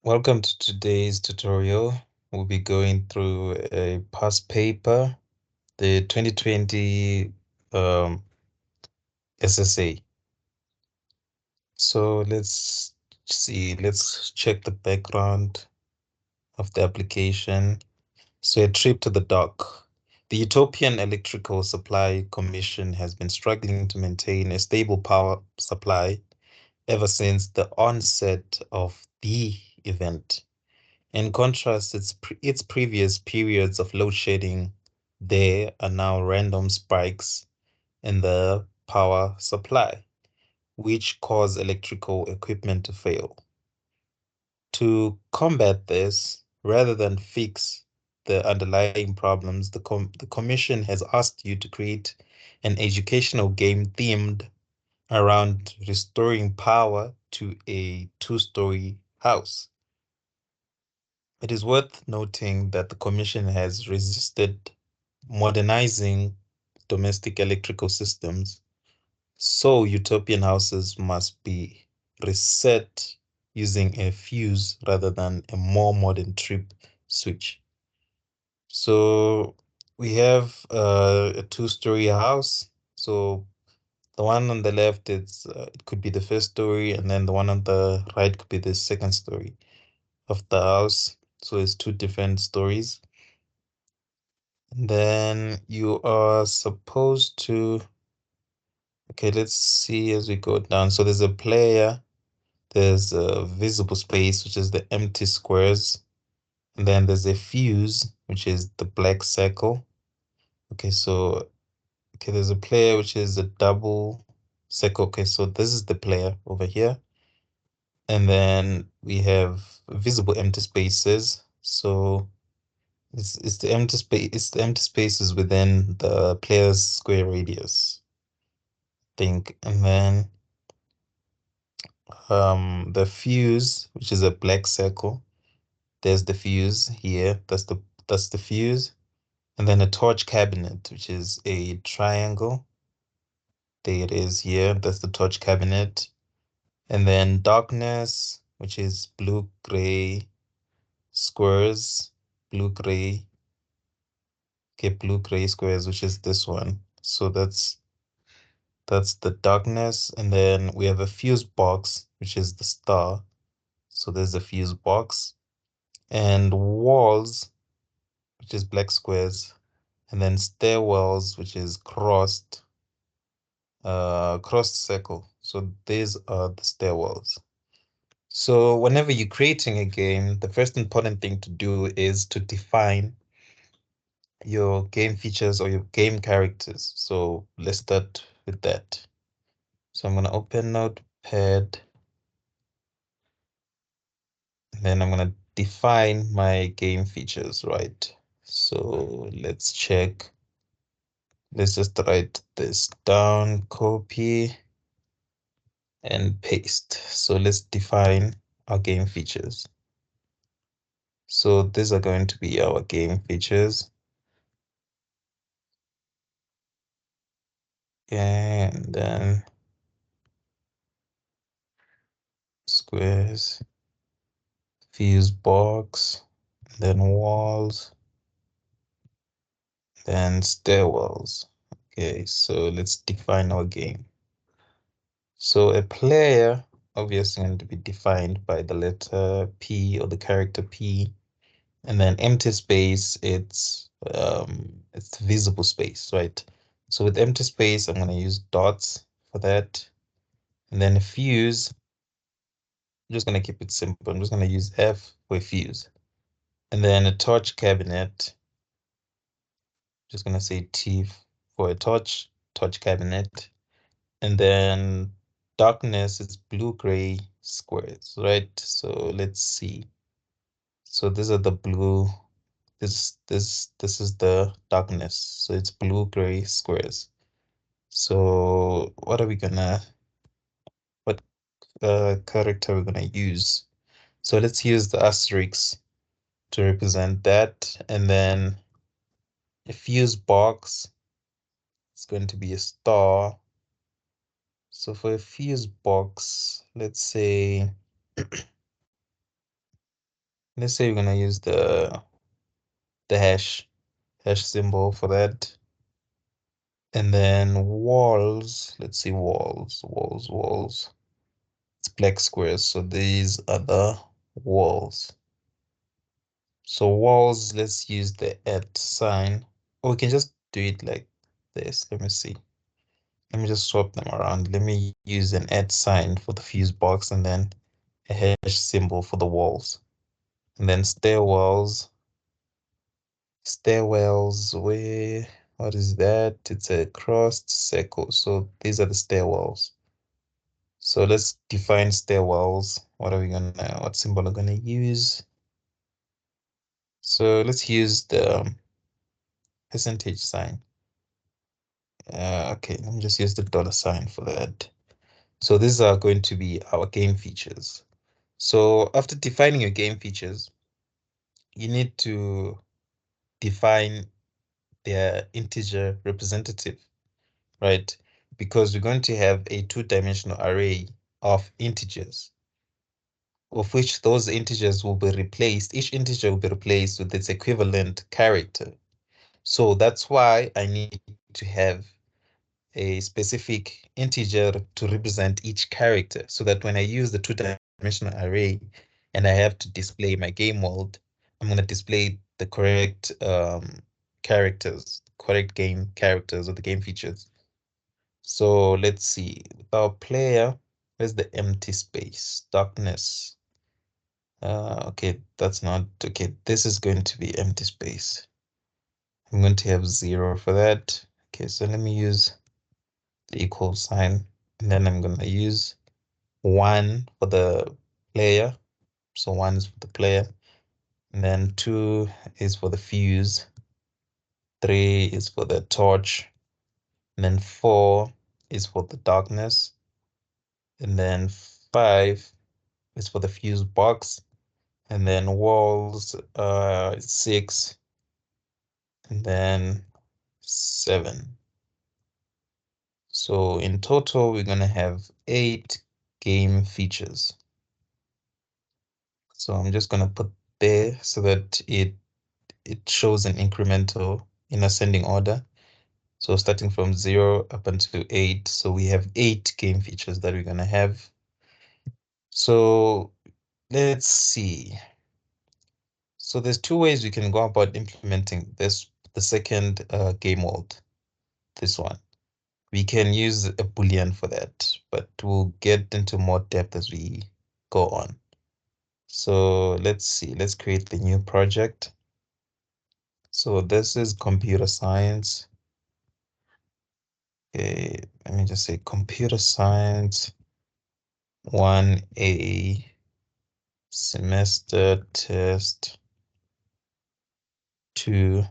Welcome to today's tutorial. We'll be going through a past paper, the 2020 SSA. So let's check the background of the application. So a trip to the dock. The Utopian Electrical Supply Commission has been struggling to maintain a stable power supply ever since the onset of the event. In contrast, its previous periods of load shedding, there are now random spikes in the power supply, which cause electrical equipment to fail. To combat this, rather than fix the underlying problems, the Commission has asked you to create an educational game themed around restoring power to a two-story house. It is worth noting that the Commission has resisted modernizing domestic electrical systems, so utopian houses must be reset using a fuse rather than a more modern trip switch. So we have a two-story house. So the one on the left, it could be the first story, and then the one on the right could be the second story of the house. So it's two different stories. And then you are supposed to, okay, let's see as we go down. So there's a player, there's a visible space, which is the empty squares. And then there's a fuse, which is the black circle. Okay, so, okay, there's a player, which is a double circle. Okay, so this is the player over here. And then we have visible empty spaces. So it's the empty space, it's the empty spaces within the player's square radius, I think. And then the fuse, which is a black circle. There's the fuse here. That's the fuse. And then a torch cabinet, which is a triangle. There it is here. That's the torch cabinet. And then darkness, which is blue gray squares, blue gray. Okay, blue gray squares, which is this one. So that's the darkness. And then we have a fuse box, which is the star. So there's a fuse box. And walls, which is black squares, and then stairwells, which is crossed circle. So these are the stairwells. So whenever you're creating a game, the first important thing to do is to define your game features or your game characters. So let's start with that. So I'm going to open Notepad, and then I'm going to define my game features, right? So let's check. Let's just write this down, copy and paste. So let's define our game features. So these are going to be our game features. And then squares, fuse box, then walls, then stairwells. Okay, so let's define our game. So a player obviously going to be defined by the letter P or the character P. And then empty space, it's visible space, right? So with empty space, I'm gonna use dots for that. And then a fuse, I'm just gonna keep it simple. I'm just gonna use F for a fuse. And then a torch cabinet, just gonna say T for a torch cabinet. And then darkness is blue-gray squares, right? So let's see. So these are the blue. This is the darkness. So it's blue-gray squares. So what character we're gonna use? So let's use the asterisk to represent that, and then a fuse box is going to be a star. So for a fuse box, let's say let's say we're gonna use the hash symbol for that. And then walls, let's see, walls. It's black squares, so these are the walls. So walls, let's use the @ sign. Or we can just do it like this. Let me see. Let me just swap them around. Let me use an @ sign for the fuse box and then a hash symbol for the walls. And then stairwells, what is that? It's a crossed circle. So these are the stairwells. So let's define stairwells. What symbol are we gonna use? So let's use the percentage sign. Okay, let me just use the $ for that. So these are going to be our game features. So after defining your game features, you need to define their integer representative, right? Because we're going to have a two-dimensional array of integers, of which those integers will be replaced. Each integer will be replaced with its equivalent character. So that's why I need to have a specific integer to represent each character, so that when I use the two-dimensional array and I have to display my game world, I'm going to display the correct correct game characters or the game features. So let's see, with our player, where's the empty space? Darkness. Okay, that's not okay. This is going to be empty space. I'm going to have 0 for that. Okay, so let me use the equal sign, and then I'm going to use 1 for the player. So 1 is for the player, and then 2 is for the fuse, 3 is for the torch, and then 4 is for the darkness, and then 5 is for the fuse box, and then walls 6, and then 7. So in total, we're gonna have 8 game features. So I'm just gonna put there so that it shows an incremental in ascending order. So starting from 0 up until 8. So we have 8 game features that we're gonna have. So let's see. So there's two ways we can go about implementing the second game world, this one. We can use a Boolean for that, but we'll get into more depth as we go on. So let's see, let's create the new project. So this is computer science. Okay, let me just say computer science 1A semester test 2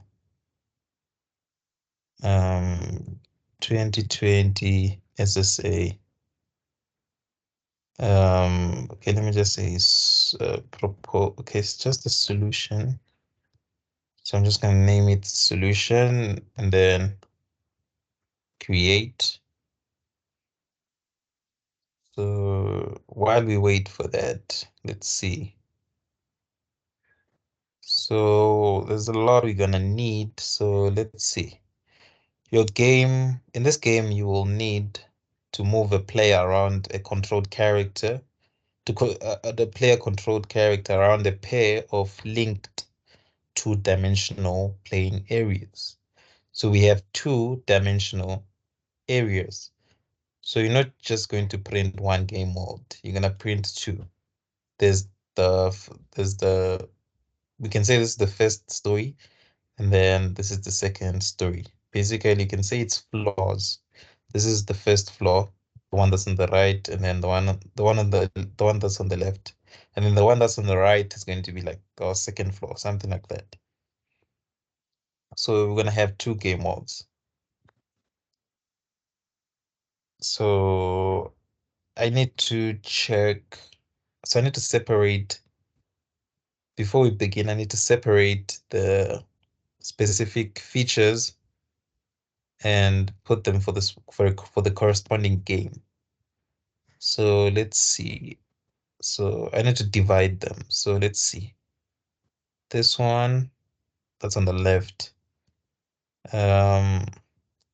2020 SSA. Okay, let me just say okay, it's just a solution. So I'm just gonna name it solution and then create. So while we wait for that, let's see. So there's a lot we're gonna need. So let's see. In this game, you will need to move a player around a controlled character, the player controlled character around a pair of linked two-dimensional playing areas. So we have two-dimensional areas. So you're not just going to print one game mode. You're gonna print two. There's the we can say this is the first story, and then this is the second story. Basically, you can say it's floors. This is the first floor, the one that's on the right, and then the one that's on the left, and then the one that's on the right is going to be like our second floor, something like that. So we're gonna have two game modes. So I need to check. So I need to separate before we begin. I need to separate the specific features and put them for this for the corresponding game. So let's see. So I need to divide them. So let's see. This one, that's on the left. Um,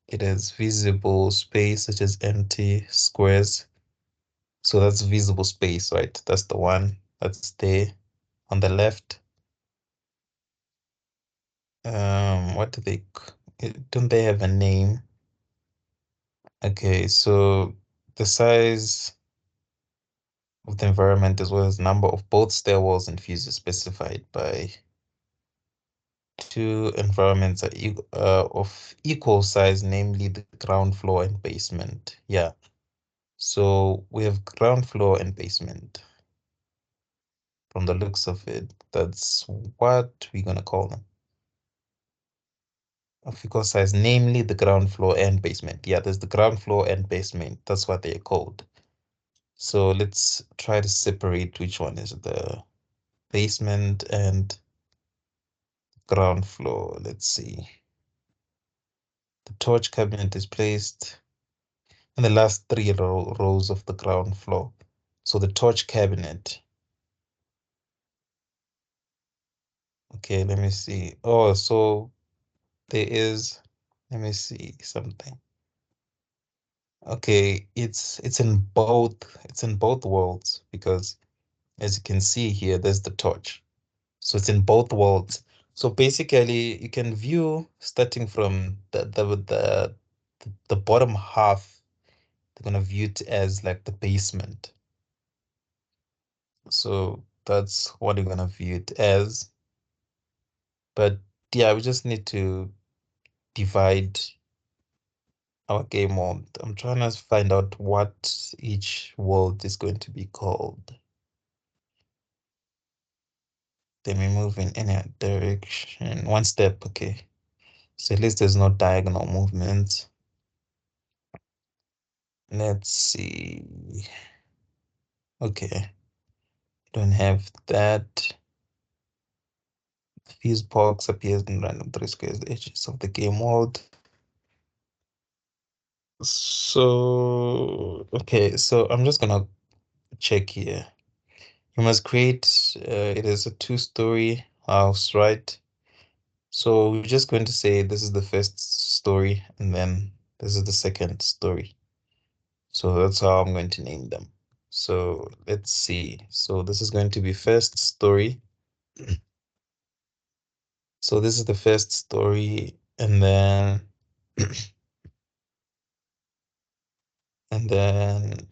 it has visible space such as empty squares. So that's visible space, right? That's the one that's there on the left. What do they, don't they have a name? Okay, so the size of the environment as well as number of both stairwells and fuses specified by two environments are of equal size, namely the ground floor and basement. Yeah, so we have ground floor and basement. From the looks of it, that's what we're gonna call them. Of equal size, namely the ground floor and basement. Yeah, there's the ground floor and basement. That's what they're called. So let's try to separate which one is the basement and ground floor. Let's see. The torch cabinet is placed in the last three rows of the ground floor. So the torch cabinet. Okay, let me see. Oh, so there is, let me see something. Okay, it's in both worlds because as you can see here, there's the torch. So it's in both worlds. So basically you can view starting from the bottom half, they're gonna view it as like the basement. So that's what you're gonna view it as. But yeah, we just need to divide our game world. I'm trying to find out what each world is going to be called. Then we move in any direction. One step, okay. So at least there's no diagonal movement. Let's see. Okay, don't have that. Fuse box appears in random three squares, the edges of the game world. So, okay, so I'm just gonna check here. You must create, it is a two-story house, right? So we're just going to say this is the first story and then this is the second story. So that's how I'm going to name them. So let's see. So this is going to be first story. So this is the first story and then and then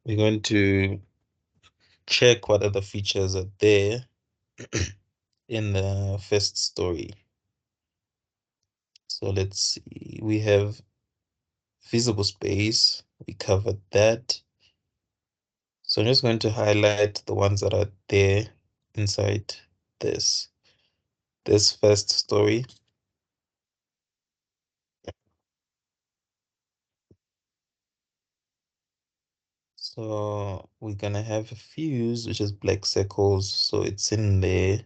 we're going to check what other features are there in the first story. So let's see. We have visible space. We covered that. So I'm just going to highlight the ones that are there inside this this first story. So we're gonna have a fuse, which is black circles, so it's in there,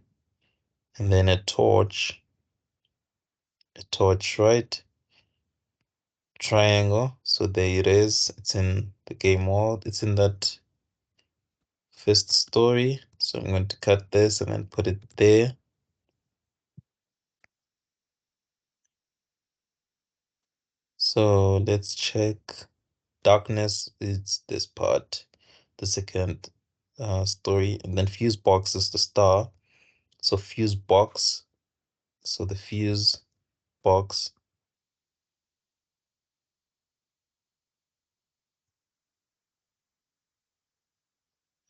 and then a torch, right? Triangle, so there it is. It's in the game world. It's in that first story. So I'm going to cut this and then put it there. So let's check. Darkness is this part, the second story, and then fuse box is the star. So fuse box, so the box,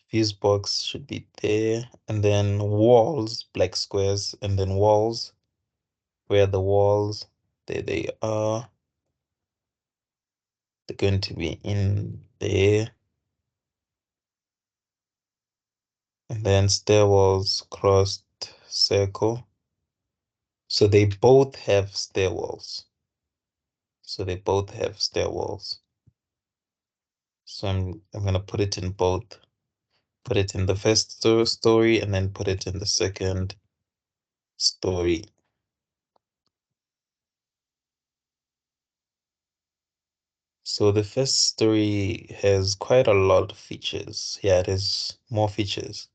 fuse box should be there, and then walls, black squares, and then walls, where the walls, there they are. They're going to be in there. And then stairwells crossed circle. So they both have stairwells. So they both have stairwells. So I'm gonna put it in both. Put it in the first story and then put it in the second story. So the first story has quite a lot of features. Yeah, it has more features.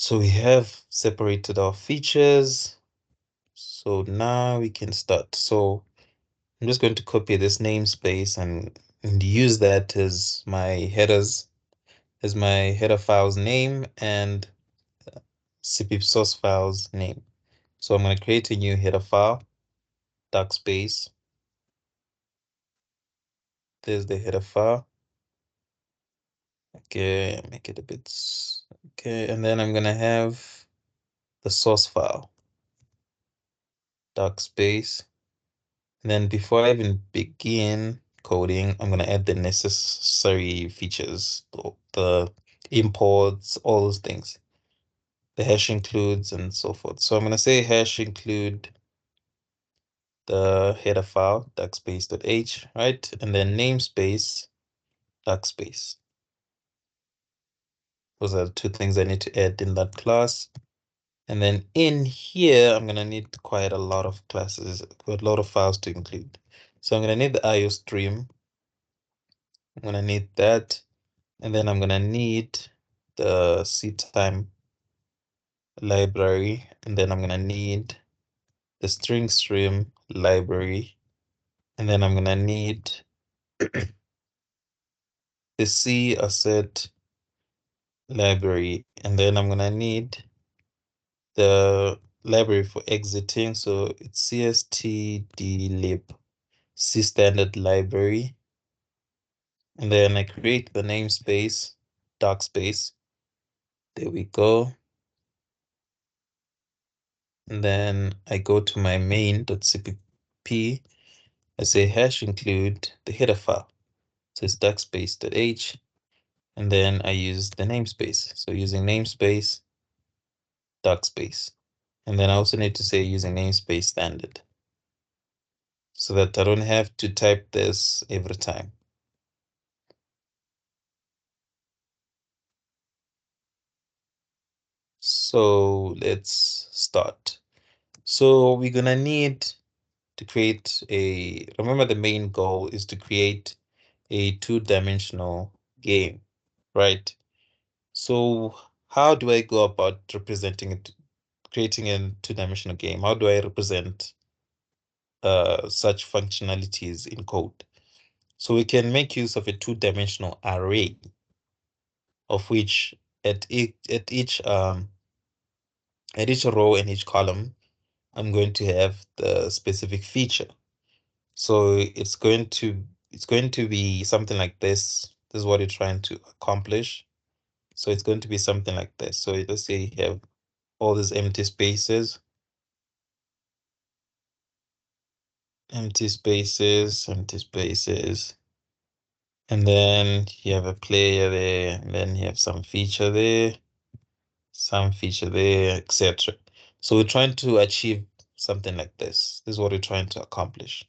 So we have separated our features. So now we can start. So I'm just going to copy this namespace and use that as my headers, as my header file's name and CPP source file's name. So I'm going to create a new header file, dark space. There's the header file. Okay, make it a bit, okay, and then I'm gonna have the source file, dark space. And then before I even begin coding, I'm gonna add the necessary features, the imports, all those things. The hash includes and so forth. So I'm gonna say hash include the header file, darkspace.h, right? And then namespace, darkspace. Those are the two things I need to add in that class. And then in here, I'm gonna need quite a lot of classes, a lot of files to include. So I'm gonna need the IO stream. I'm gonna need that. And then I'm gonna need the ctime library. And then I'm gonna need the string stream library. And then I'm gonna need the C asset library. And then I'm gonna need the library for exiting. So it's cstdlib C standard library. And then I create the namespace, dark space. There we go. And then I go to my main.cpp. I say hash include the header file. So it's darkspace.h. And then I use the namespace. So using namespace, dark space. And then I also need to say using namespace standard so that I don't have to type this every time. So let's start. So we're gonna need to create remember the main goal is to create a two-dimensional game, right? So how do I go about representing it, creating a two-dimensional game? How do I represent such functionalities in code? So we can make use of a two-dimensional array of which at each row and each column, I'm going to have the specific feature. So it's going to be something like this. This is what you're trying to accomplish. So it's going to be something like this. So let's say you have all these empty spaces, and then you have a player there, and then you have some feature there, etc. So we're trying to achieve something like this. This is what we're trying to accomplish.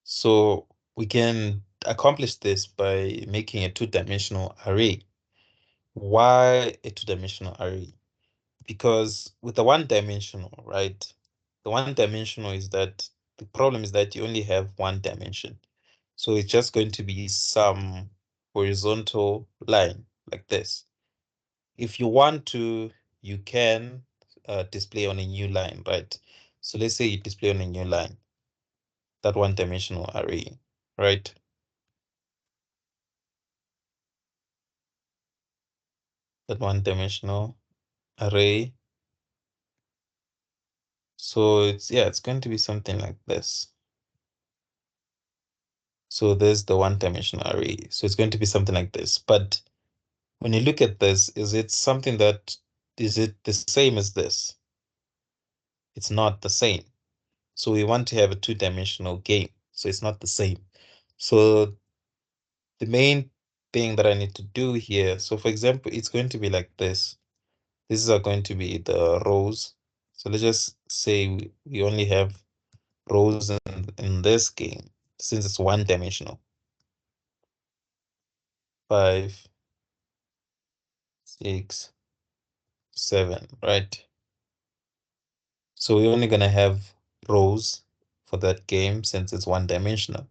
So we can accomplish this by making a two-dimensional array. Why a two-dimensional array? Because with the one-dimensional, right? The one-dimensional is that the problem is that you only have one dimension. So it's just going to be some horizontal line like this. If you want to, you can display on a new line, right? So let's say you display on a new line, that one-dimensional array, right? That one-dimensional array. So it's going to be something like this. So there's the one-dimensional array. So it's going to be something like this. But when you look at this, is it the same as this? It's not the same. So we want to have a two-dimensional game. So it's not the same. So the main thing that I need to do here, so for example, it's going to be like this. These are going to be the rows. So let's just say we only have rows in this game since it's one-dimensional. 5, 6, 7, right? So we're only gonna have rows for that game since it's one-dimensional.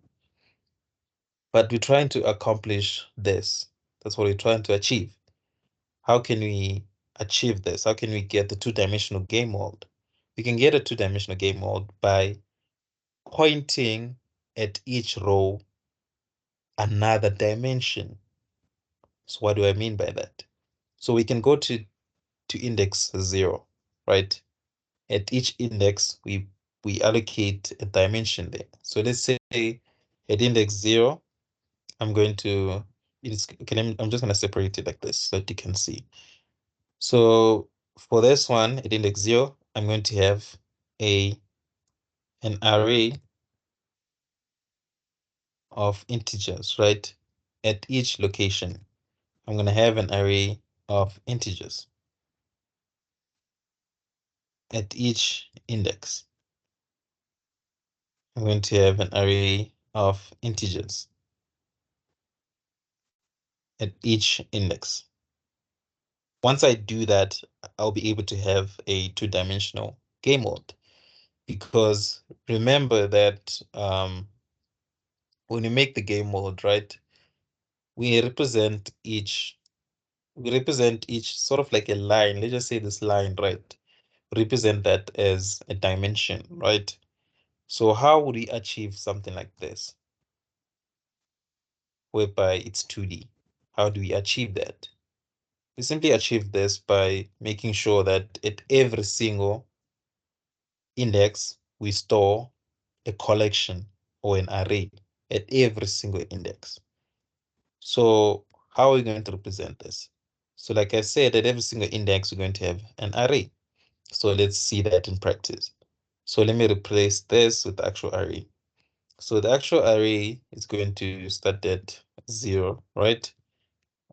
But we're trying to accomplish this. That's what we're trying to achieve. How can we achieve this? How can we get the two-dimensional game world? We can get a two-dimensional game world by pointing at each row another dimension. So what do I mean by that? So we can go to index 0, right? At each index, we allocate a dimension there. So let's say at index 0, I'm going to, I'm just going to separate it like this so that you can see. So for this one, at index 0, I'm going to have an array of integers, right? At each location, I'm going to have an array of integers at each index. I'm going to have an array of integers at each index. Once I do that, I'll be able to have a two-dimensional game mode, because remember that when you make the game mode, right, we represent each sort of like a line. Let's just say this line, right? Represent that as a dimension, right? So how would we achieve something like this, whereby it's 2D? How do we achieve that? We simply achieve this by making sure that at every single index, we store a collection or an array at every single index. So how are we going to represent this? So like I said, at every single index, we're going to have an array. So let's see that in practice. So let me replace this with the actual array. So the actual array is going to start at 0, right?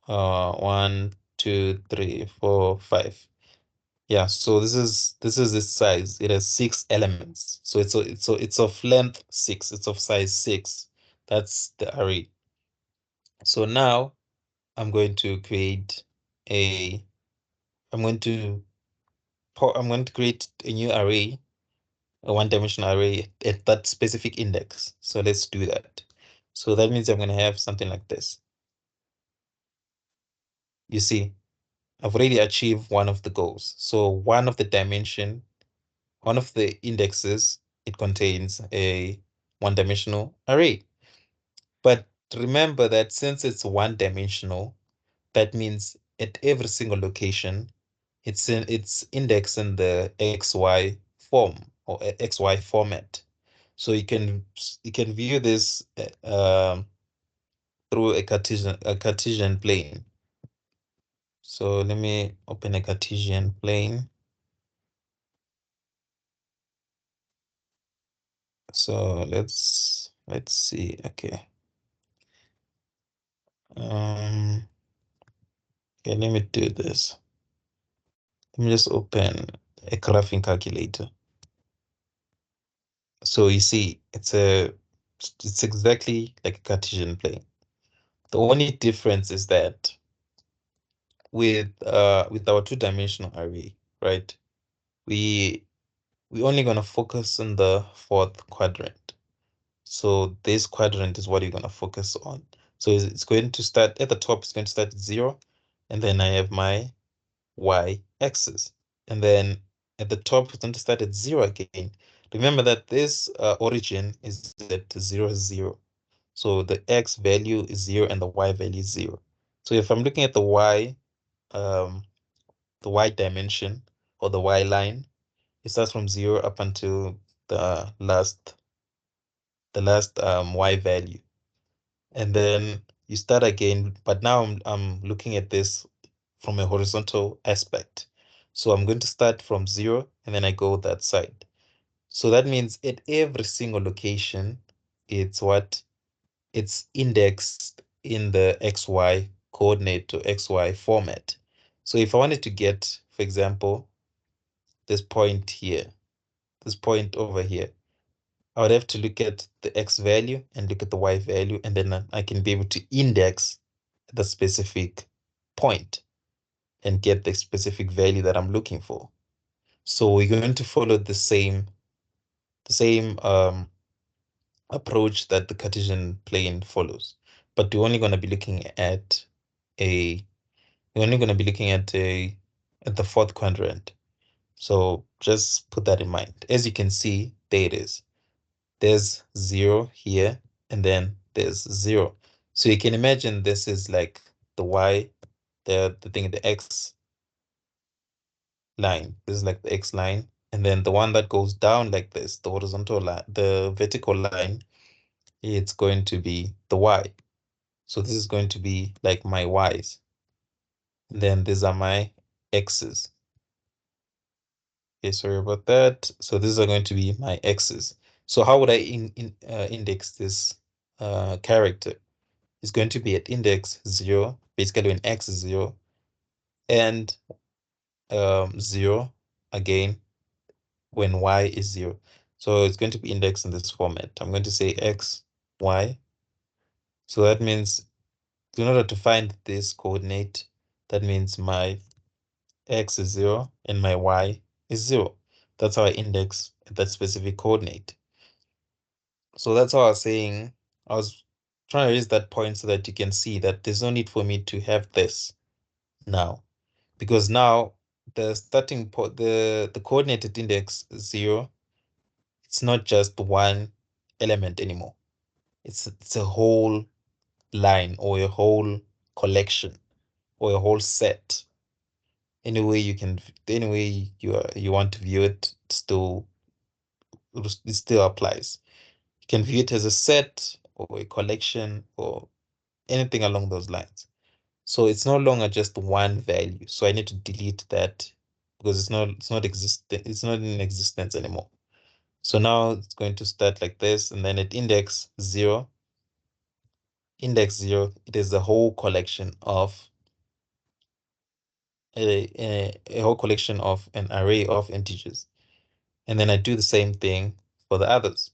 1, 2, 3, 4, 5. Yeah, so this is its size. It has 6 elements. So it's of length 6. It's of size 6. That's the array. So now I'm going to create a I'm going to create a new array, a one-dimensional array at that specific index. So let's do that. So that means I'm going to have something like this. You see, I've already achieved one of the goals. So one of the indexes, it contains a one-dimensional array. But remember that since it's one-dimensional, that means at every single location, it's indexed in the XY form or XY format. So you can view this through a Cartesian plane. So let me open a Cartesian plane. So let's see. Okay. Okay, let me do this. Let me just open a graphing calculator. So you see, it's exactly like a Cartesian plane. The only difference is that with our two-dimensional array, right? We only gonna focus on the fourth quadrant. So this quadrant is what you're gonna focus on. So it's going to start at the top, it's going to start at 0, and then I have my y-axis. And then at the top, it's going to start at 0 again. Remember that this origin is at 0, 0. So the x value is 0 and the y value is 0. So if I'm looking at the y dimension or the y line, it starts from 0 up until the last y value. And then you start again, but now I'm looking at this from a horizontal aspect. So I'm going to start from 0 and then I go that side. So that means at every single location, it's indexed in the XY coordinate to XY format. So if I wanted to get, for example, this point here, this point over here, I would have to look at the X value and look at the Y value, and then I can be able to index the specific point and get the specific value that I'm looking for. So we're going to follow the same approach that the Cartesian plane follows, but we're only going to be looking at a at the fourth quadrant. So just put that in mind. As you can see, there it is. There's 0 here, and then there's 0. So you can imagine this is like the y, the thing, the x line. This is like the x line. And then the one that goes down like this, the horizontal line, the vertical line, it's going to be the y. So this is going to be like my y's. And then these are my x's. Okay, sorry about that. So these are going to be my x's. So how would I index this character? It's going to be at index 0, basically when x is 0, and 0 again when y is 0. So it's going to be indexed in this format. I'm going to say x, y. So that means in order to find this coordinate, that means my x is 0 and my y is 0. That's how I index that specific coordinate. So that's how I was saying, I was trying to raise that point so that you can see that there's no need for me to have this now. Because now the starting point, the coordinated index 0, it's not just one element anymore. It's a whole line or a whole collection or a whole set. Any way you can, any way you want to view it, it still applies. You can view it as a set or a collection or anything along those lines. So it's no longer just one value. So I need to delete that because it's not in existence anymore. So now it's going to start like this, and then at index 0, it is a whole collection of a whole collection of an array of integers. And then I do the same thing for the others.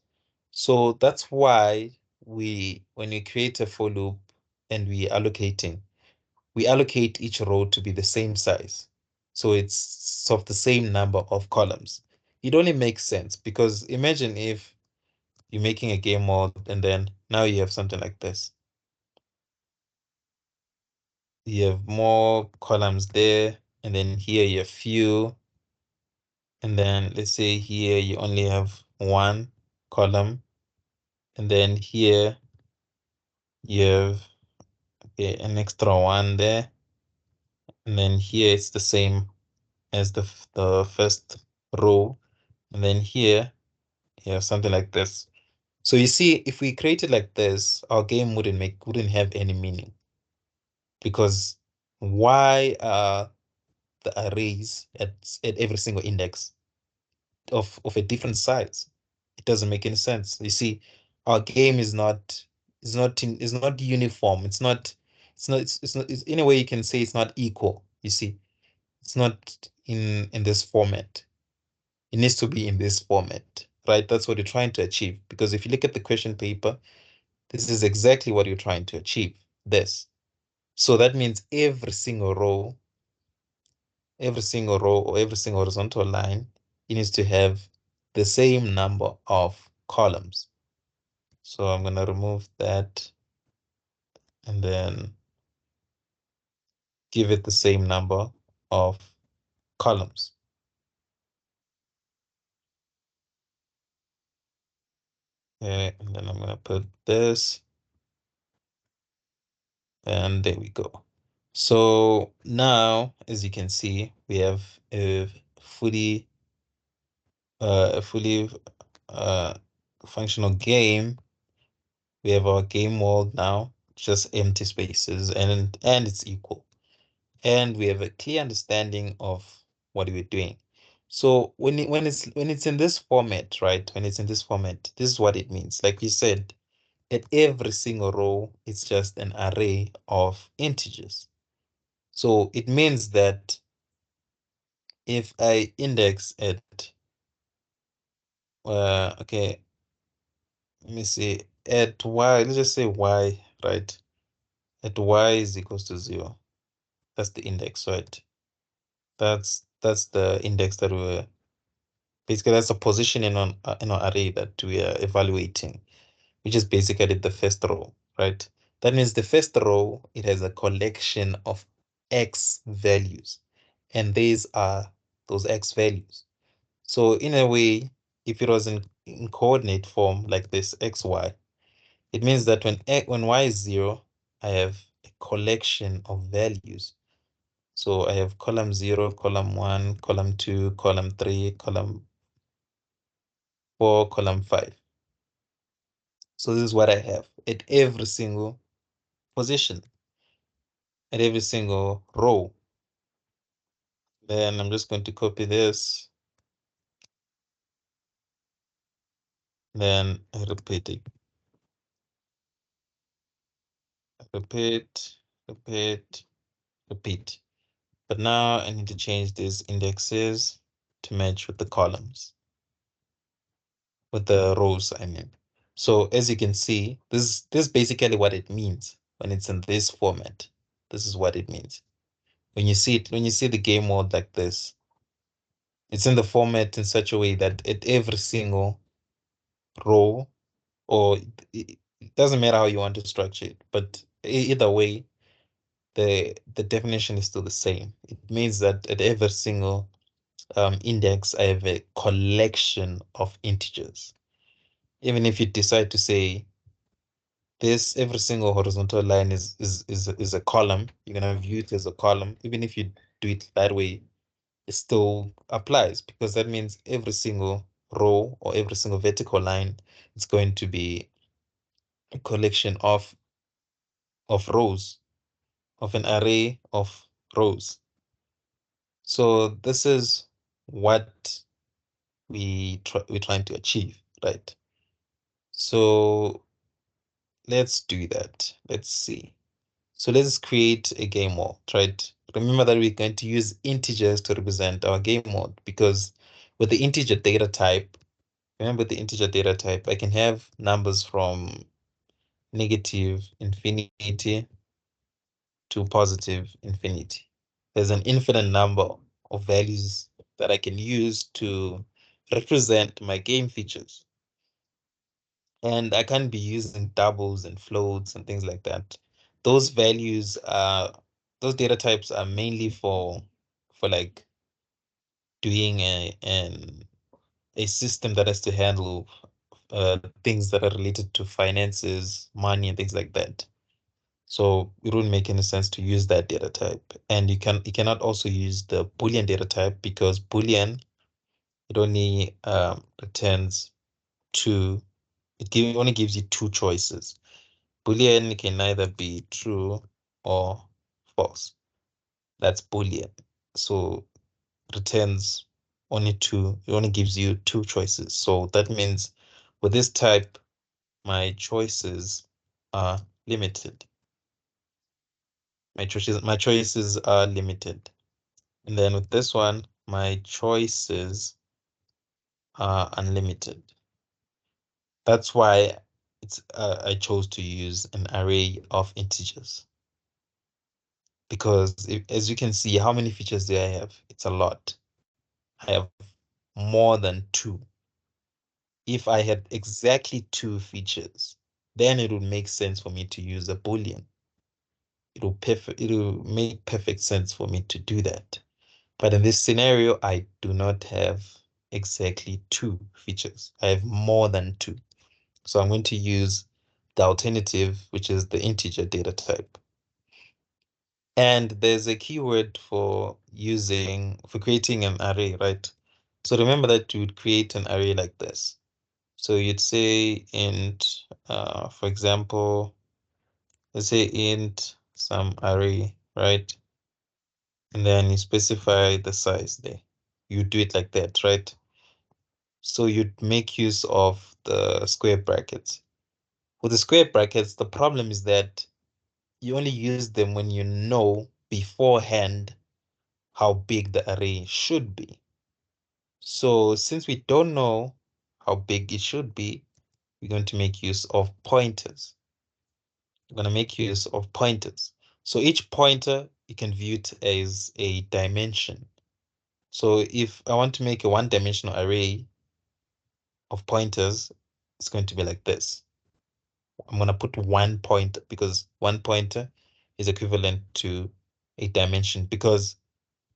So that's why when we create a for loop and we allocate each row to be the same size. So it's of the same number of columns. It only makes sense because imagine if you're making a game mode and then now you have something like this. You have more columns there, and then here you have few, and then let's say here you only have one column, and then here you have an extra one there, and then here it's the same as the first row, and then here you have something like this. So you see, if we create it like this, our game wouldn't have any meaning because why are the arrays at every single index of a different size? It doesn't make any sense. You see, our game is not uniform. It's in a way you can say it's not equal. You see, it's not in this format. It needs to be in this format, right? That's what you're trying to achieve. Because if you look at the question paper, this is exactly what you're trying to achieve. This. So that means every single row or every single horizontal line, it needs to have the same number of columns. So I'm going to remove that and then give it the same number of columns. Okay, and then I'm going to put this, and there we go. So now, as you can see, we have a fully functional game. We have our game world now, just empty spaces, and it's equal. And we have a clear understanding of what we're doing. So when it's in this format, right? When it's in this format, this is what it means. Like we said, at every single row, it's just an array of integers. So it means that if I index at okay, let me see, at y, let's just say y, right? At y is equals to 0. That's the index, right? That's the index that we're basically, that's a position in an array that we are evaluating, which is basically the first row, right? That means the first row, it has a collection of x values. and these are those x values. So in a way, if it was in coordinate form like this, xy, it means that when y is 0, I have a collection of values. So I have column 0, column 1, column 2, column 3, column 4, column 5. So this is what I have at every single position, at every single row. Then I'm just going to copy this. Then I repeat it. Repeat, repeat, repeat. But now I need to change these indexes to match with the columns, with the rows, I mean. So as you can see, this is basically what it means when it's in this format. This is what it means. When you see it, when you see the game mode like this, it's in the format in such a way that at every single row, or it doesn't matter how you want to structure it, but either way, the definition is still the same. It means that at every single index, I have a collection of integers. Even if you decide to say this, every single horizontal line is a column, you're gonna view it as a column. Even if you do it that way, it still applies, because that means every single row or every single vertical line is going to be a collection of rows, of an array of rows. So this is what we're trying to achieve, right? So let's do that. Let's see. So let's create a game mode, right? Remember that we're going to use integers to represent our game mode, because with the integer data type, remember the integer data type, I can have numbers from negative infinity to positive infinity. There's an infinite number of values that I can use to represent my game features. And I can't be using doubles and floats and things like that. Those values are, those data types are mainly for like doing a system that has to handle things that are related to finances, money, and things like that. So it wouldn't make any sense to use that data type. And you cannot also use the Boolean data type, because Boolean, it only returns two, only gives you two choices. Boolean can either be true or false. That's Boolean. So returns only two, it only gives you two choices. So that means with this type, my choices are limited. My choices are limited. And then with this one, my choices are unlimited. That's why I chose to use an array of integers, because as you can see, how many features do I have? It's a lot. I have more than two. If I had exactly two features, then it would make sense for me to use a Boolean. It will make perfect sense for me to do that. But in this scenario, I do not have exactly two features. I have more than two. So I'm going to use the alternative, which is the integer data type. And there's a keyword for creating an array, right? So remember that you would create an array like this. So you'd say int, for example, let's say int some array, right? And then you specify the size there. You do it like that, right? So you'd make use of the square brackets. With the square brackets, the problem is that you only use them when you know beforehand how big the array should be. So since we don't know how big it should be, we're going to make use of pointers. We're going to make use of pointers. So each pointer, you can view it as a dimension. So if I want to make a one-dimensional array of pointers, it's going to be like this. I'm going to put 1 pointer, because 1 pointer is equivalent to a dimension, because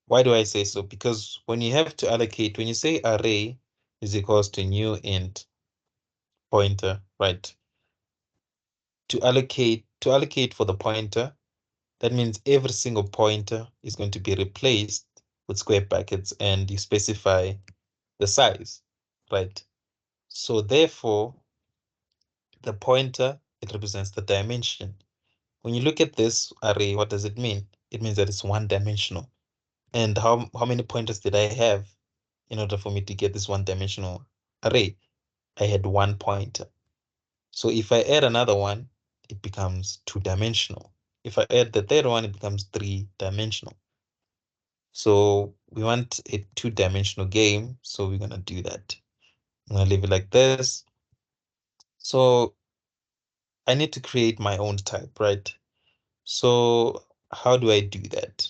Why do I say so? Because when you have to allocate, when you say array is equals to new int pointer, right? To allocate for the pointer, that means every single pointer is going to be replaced with square brackets and you specify the size, right? So therefore, the pointer, it represents the dimension. When you look at this array, what does it mean? It means that it's one dimensional. And how many pointers did I have in order for me to get this one dimensional array? I had one pointer. So if I add another one, it becomes two dimensional. If I add the third one, it becomes three dimensional. So we want a two-dimensional game, so we're gonna do that. I'm gonna leave it like this. So I need to create my own type, right? So how do I do that?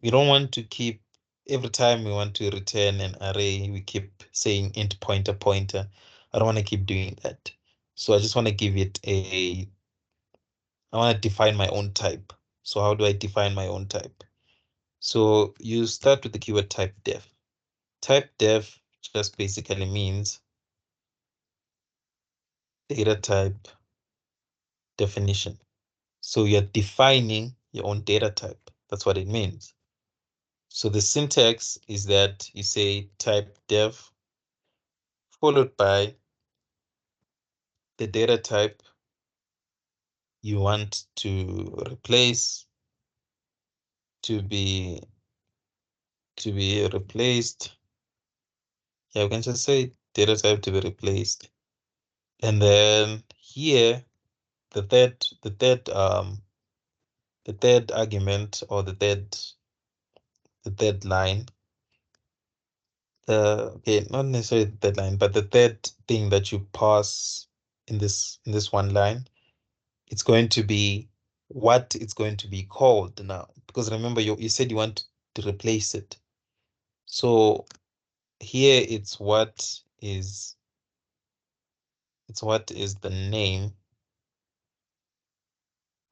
We don't want to keep, every time we want to return an array, we keep saying int pointer pointer. I don't want to keep doing that. So I just want to give it I want to define my own type. So how do I define my own type? So you start with the keyword type def. Type def just basically means data type definition. So you're defining your own data type. That's what it means. So the syntax is that you say type def followed by the data type you want to replace to be replaced. Yeah, we can just say data type to be replaced. And then here the third argument or the third line, okay, not necessarily the third line, but the third thing that you pass in this one line, it's going to be what it's going to be called now. Because remember, you said you want to replace it. So here it's what is the name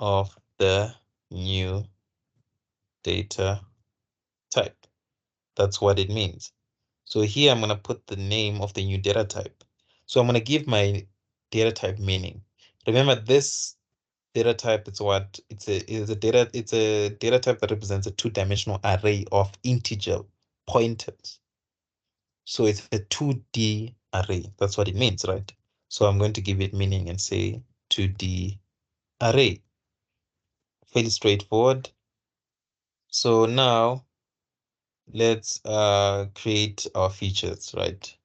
of the new data type. That's what it means. So here I'm going to put the name of the new data type. So I'm going to give my data type meaning. Remember, this data type it's a data type that represents a two-dimensional array of integer pointers. So it's a 2D array. That's what it means, right? So I'm going to give it meaning and say 2D array. Fairly straightforward. So now let's create our features, right?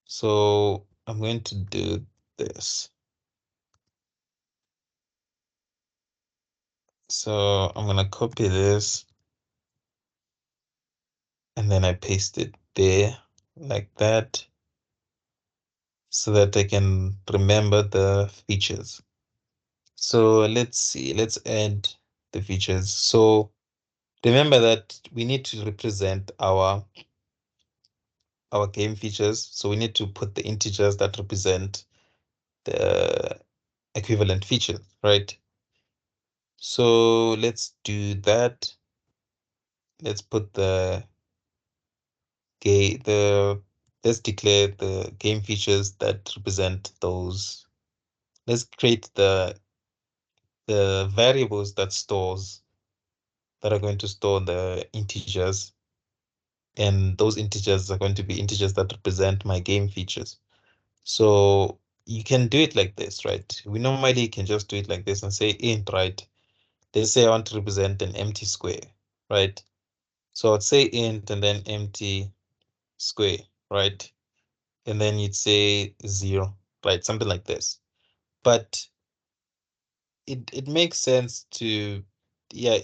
So I'm going to do this. So I'm going to copy this and then I paste it there like that so that I can remember the features. So let's see, let's add the features. So remember that we need to represent our game features. So we need to put the integers that represent the equivalent feature, right? So let's do that. Let's put let's declare the game features that represent those. Let's create the variables that are going to store the integers, and those integers are going to be integers that represent my game features. So you can do it like this, right? We normally can just do it like this and say int, right? Let's say I want to represent an empty square, right? So I'd say int and then empty square, right? And then you'd say 0, right? Something like this. But it makes sense to, yeah,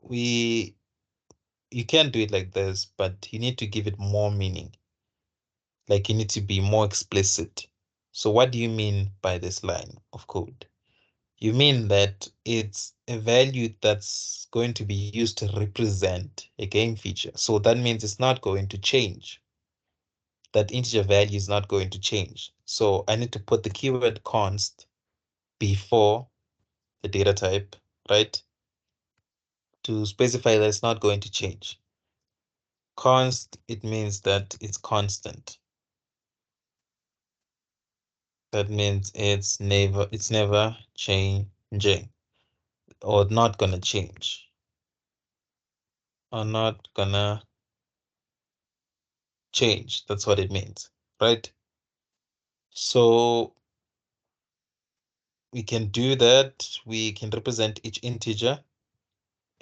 we you can do it like this, but you need to give it more meaning. Like you need to be more explicit. So what do you mean by this line of code? You mean that it's a value that's going to be used to represent a game feature. So that means it's not going to change. That integer value is not going to change. So I need to put the keyword const before the data type, right? to specify that it's not going to change. Const, it means that it's constant. That means it's never changing or not gonna change or not gonna change. That's what it means, right? So we can do that. We can represent each integer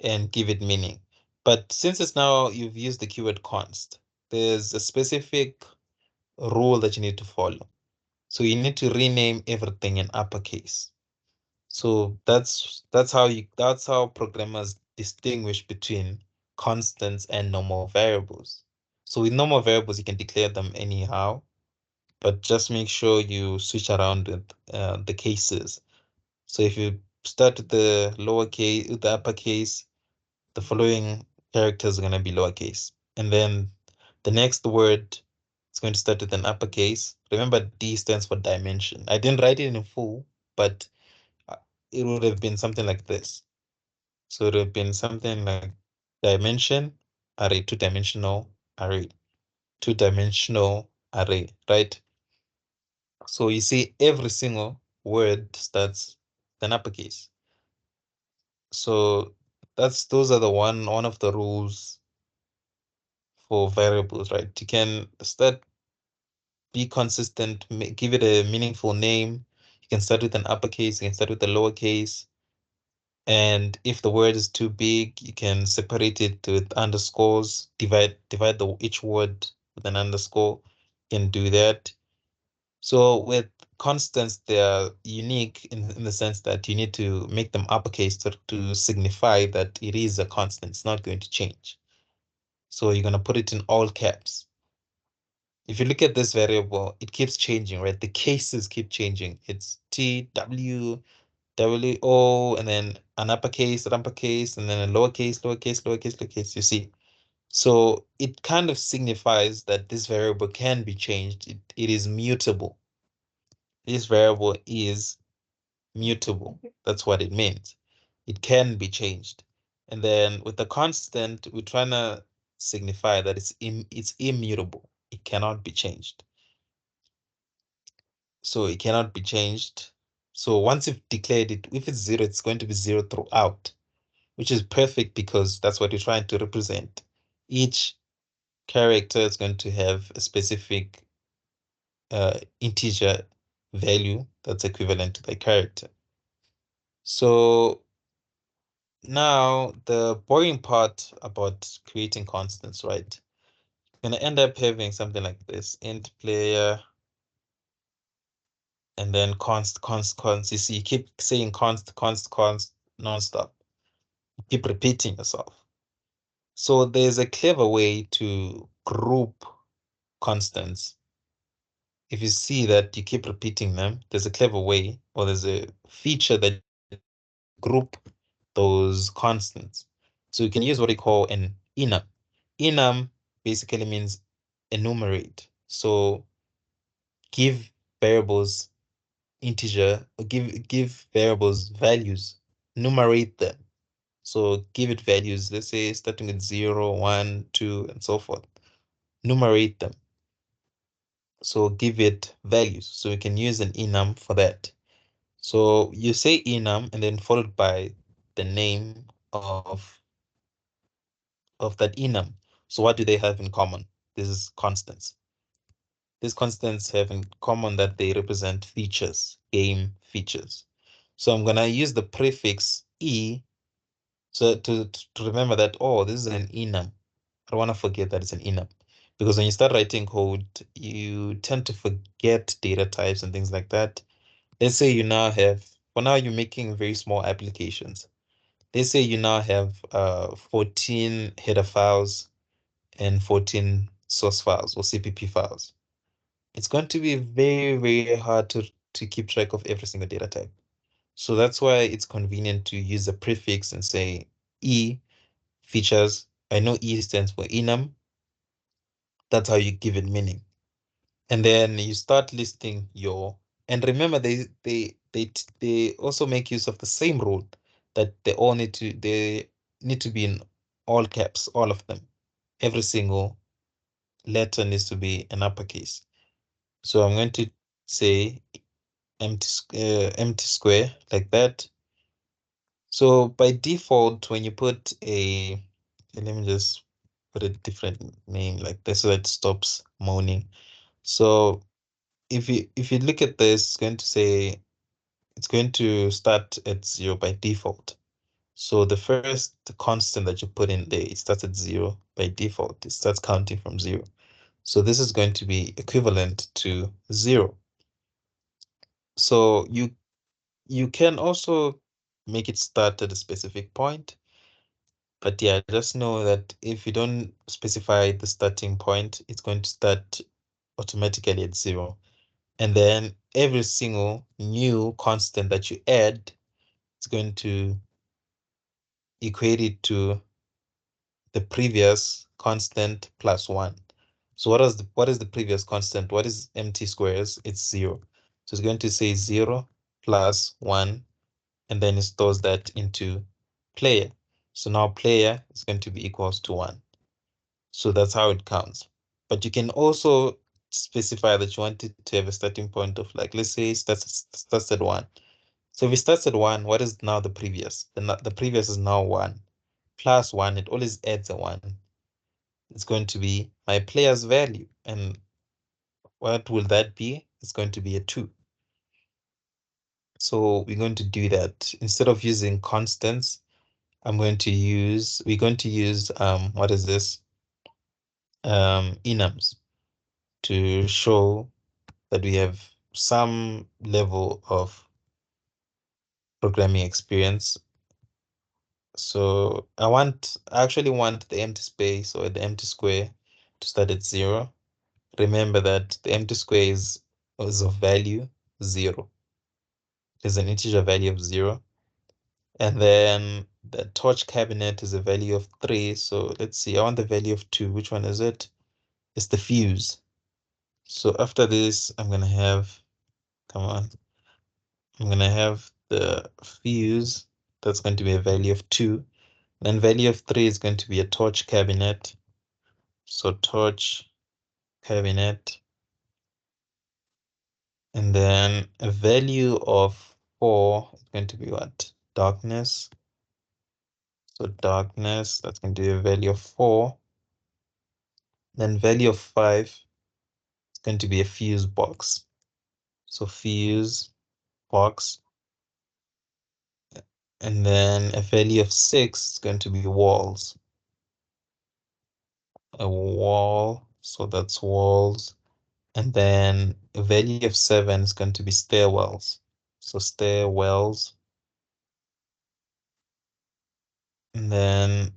and give it meaning. But since it's now you've used the keyword const, there's a specific rule that you need to follow. So you need to rename everything in uppercase. So that's how programmers distinguish between constants and normal variables. So with normal variables, you can declare them anyhow, but just make sure you switch around with the cases. So if you start with the lowercase, with the uppercase, the following characters are going to be lowercase. And then the next word is going to start with an uppercase. Remember, D stands for dimension. I didn't write it in full, but it would have been something like this. So it would have been something like dimension, array, two-dimensional array, two-dimensional array, right? So you see every single word starts with an uppercase. So those are the one of the rules for variables, right? You can start, be consistent, give it a meaningful name. You can start with an uppercase, you can start with a lowercase. And if the word is too big, you can separate it with underscores, divide each word with an underscore. You can do that. So with constants, they are unique in the sense that you need to make them uppercase to signify that it is a constant. It's not going to change. So you're going to put it in all caps. If you look at this variable, it keeps changing, right? The cases keep changing. It's T, W, W, O, and then an uppercase, and then a lowercase, lowercase, lowercase, lowercase, you see. So it kind of signifies that this variable can be changed. It is mutable. This variable is mutable. That's what it means. It can be changed. And then with the constant, we're trying to signify that it's immutable. It cannot be changed. So it cannot be changed. So once you've declared it, if it's zero, it's going to be zero throughout, which is perfect because that's what you're trying to represent. Each character is going to have a specific integer value that's equivalent to the character. So now the boring part about creating constants, right? You're gonna end up having something like this: int player, and then const. You see, you keep saying const nonstop. You keep repeating yourself. So there's a clever way to group constants. If you see that you keep repeating them, there's a clever way, or there's a feature that group those constants. So you can use what we call an enum. Enum basically means enumerate. So give variables integer, or give variables values, numerate them. So give it values, let's say starting with 0, 1, 2, and so forth. Numerate them. So give it values. So we can use an enum for that. So you say enum and then followed by the name of that enum. So what do they have in common? This is constants. These constants have in common that they represent features, game features. So I'm gonna use the prefix e so to remember that, oh, this is an enum. I don't want to forget that it's an enum. Because when you start writing code, you tend to forget data types and things like that. Let's say you now have, for now you're making very small applications. Let's say you now have 14 header files and 14 source files or CPP files. It's going to be very, very hard to keep track of every single data type. So that's why it's convenient to use a prefix and say E features. I know E stands for enum. That's how you give it meaning. And then you start listing your, and remember they also make use of the same rule that they need to be in all caps, all of them. Every single letter needs to be in uppercase. So I'm going to say empty square like that. So by default, when you put let me just put a different name like this so that it stops moaning. So if you look at this, it's going to say it's going to start at 0 by default. So the first constant that you put in there, it starts at 0 by default. It starts counting from 0. So this is going to be equivalent to 0. So you can also make it start at a specific point. But yeah, just know that if you don't specify the starting point, it's going to start automatically at 0. And then every single new constant that you add, it's going to equate it to the previous constant plus 1. So what is the previous constant? What is empty squares? It's 0. So it's going to say 0 plus 1, and then it stores that into player. So now player is going to be equals to 1. So that's how it counts. But you can also specify that you want it to have a starting point of, like, let's say it starts at 1. So if it starts at 1, what is now the previous? The previous is now 1 plus 1. It always adds a 1. It's going to be my player's value. And what will that be? It's going to be a 2. So we're going to do that. Instead of using constants, we're going to use, what is this? Enums to show that we have some level of programming experience. So I actually want the empty space or the empty square to start at 0. Remember that the empty square is of value 0. There's an integer value of 0. And then the torch cabinet is a value of 3. So let's see, I want the value of 2. Which one is it? It's the fuse. So after this, I'm going to have, come on, I'm going to have the fuse. That's going to be a value of 2. Then value of 3 is going to be a torch cabinet. So torch cabinet. And then a value of 4 is going to be what? Darkness. So darkness, that's going to be a value of 4. Then value of 5 is going to be a fuse box. So fuse box. And then a value of 6 is going to be walls. A wall, so that's walls. And then a value of 7 is going to be stairwells. So stairwells. And then,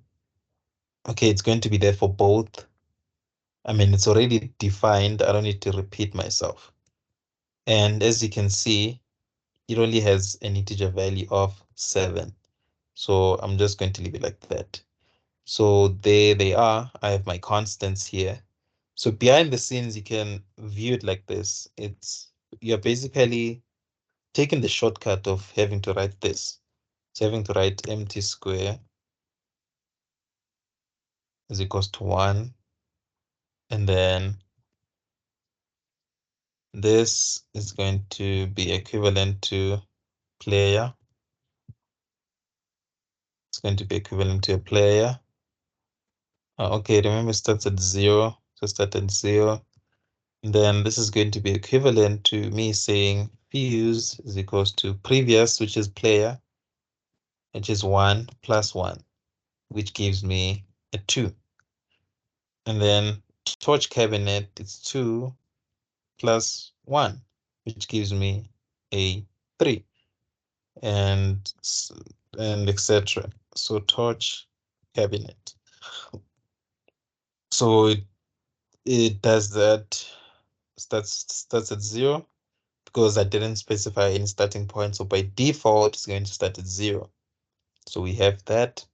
okay, it's going to be there for both. I mean, it's already defined. I don't need to repeat myself. And as you can see, it only has an integer value of 7. So I'm just going to leave it like that. So there they are. I have my constants here. So behind the scenes, you can view it like this. You're basically taking the shortcut of having to write this. So having to write empty square is equals to 1. And then this is going to be equivalent to player. It's going to be equivalent to a player. Okay, remember it starts at 0. So start at 0. And then this is going to be equivalent to me saying fuse is equals to previous, which is player, which is 1 plus 1, which gives me a 2. And then torch cabinet, it's 2 plus 1, which gives me a 3, and etc. So torch cabinet. So it does that. Starts at 0 because I didn't specify any starting point. So by default, it's going to start at 0. So we have that.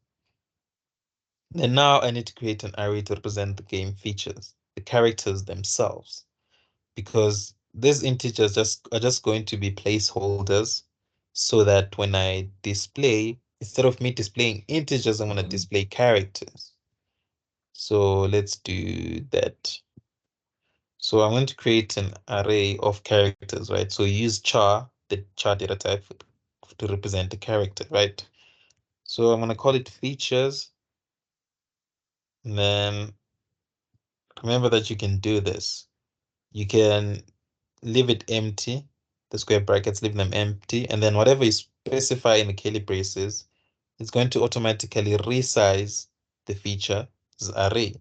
And now I need to create an array to represent the game features, the characters themselves, because these integers are just going to be placeholders so that when I display Instead of me displaying integers, I'm going to display characters. So let's do that. So I'm going to create an array of characters, right? So use char, the char data type, to represent the character, right? So I'm going to call it features. And then remember that you can do this. You can leave it empty, the square brackets, leave them empty. And then whatever you specify in the curly braces, it's going to automatically resize the feature's array.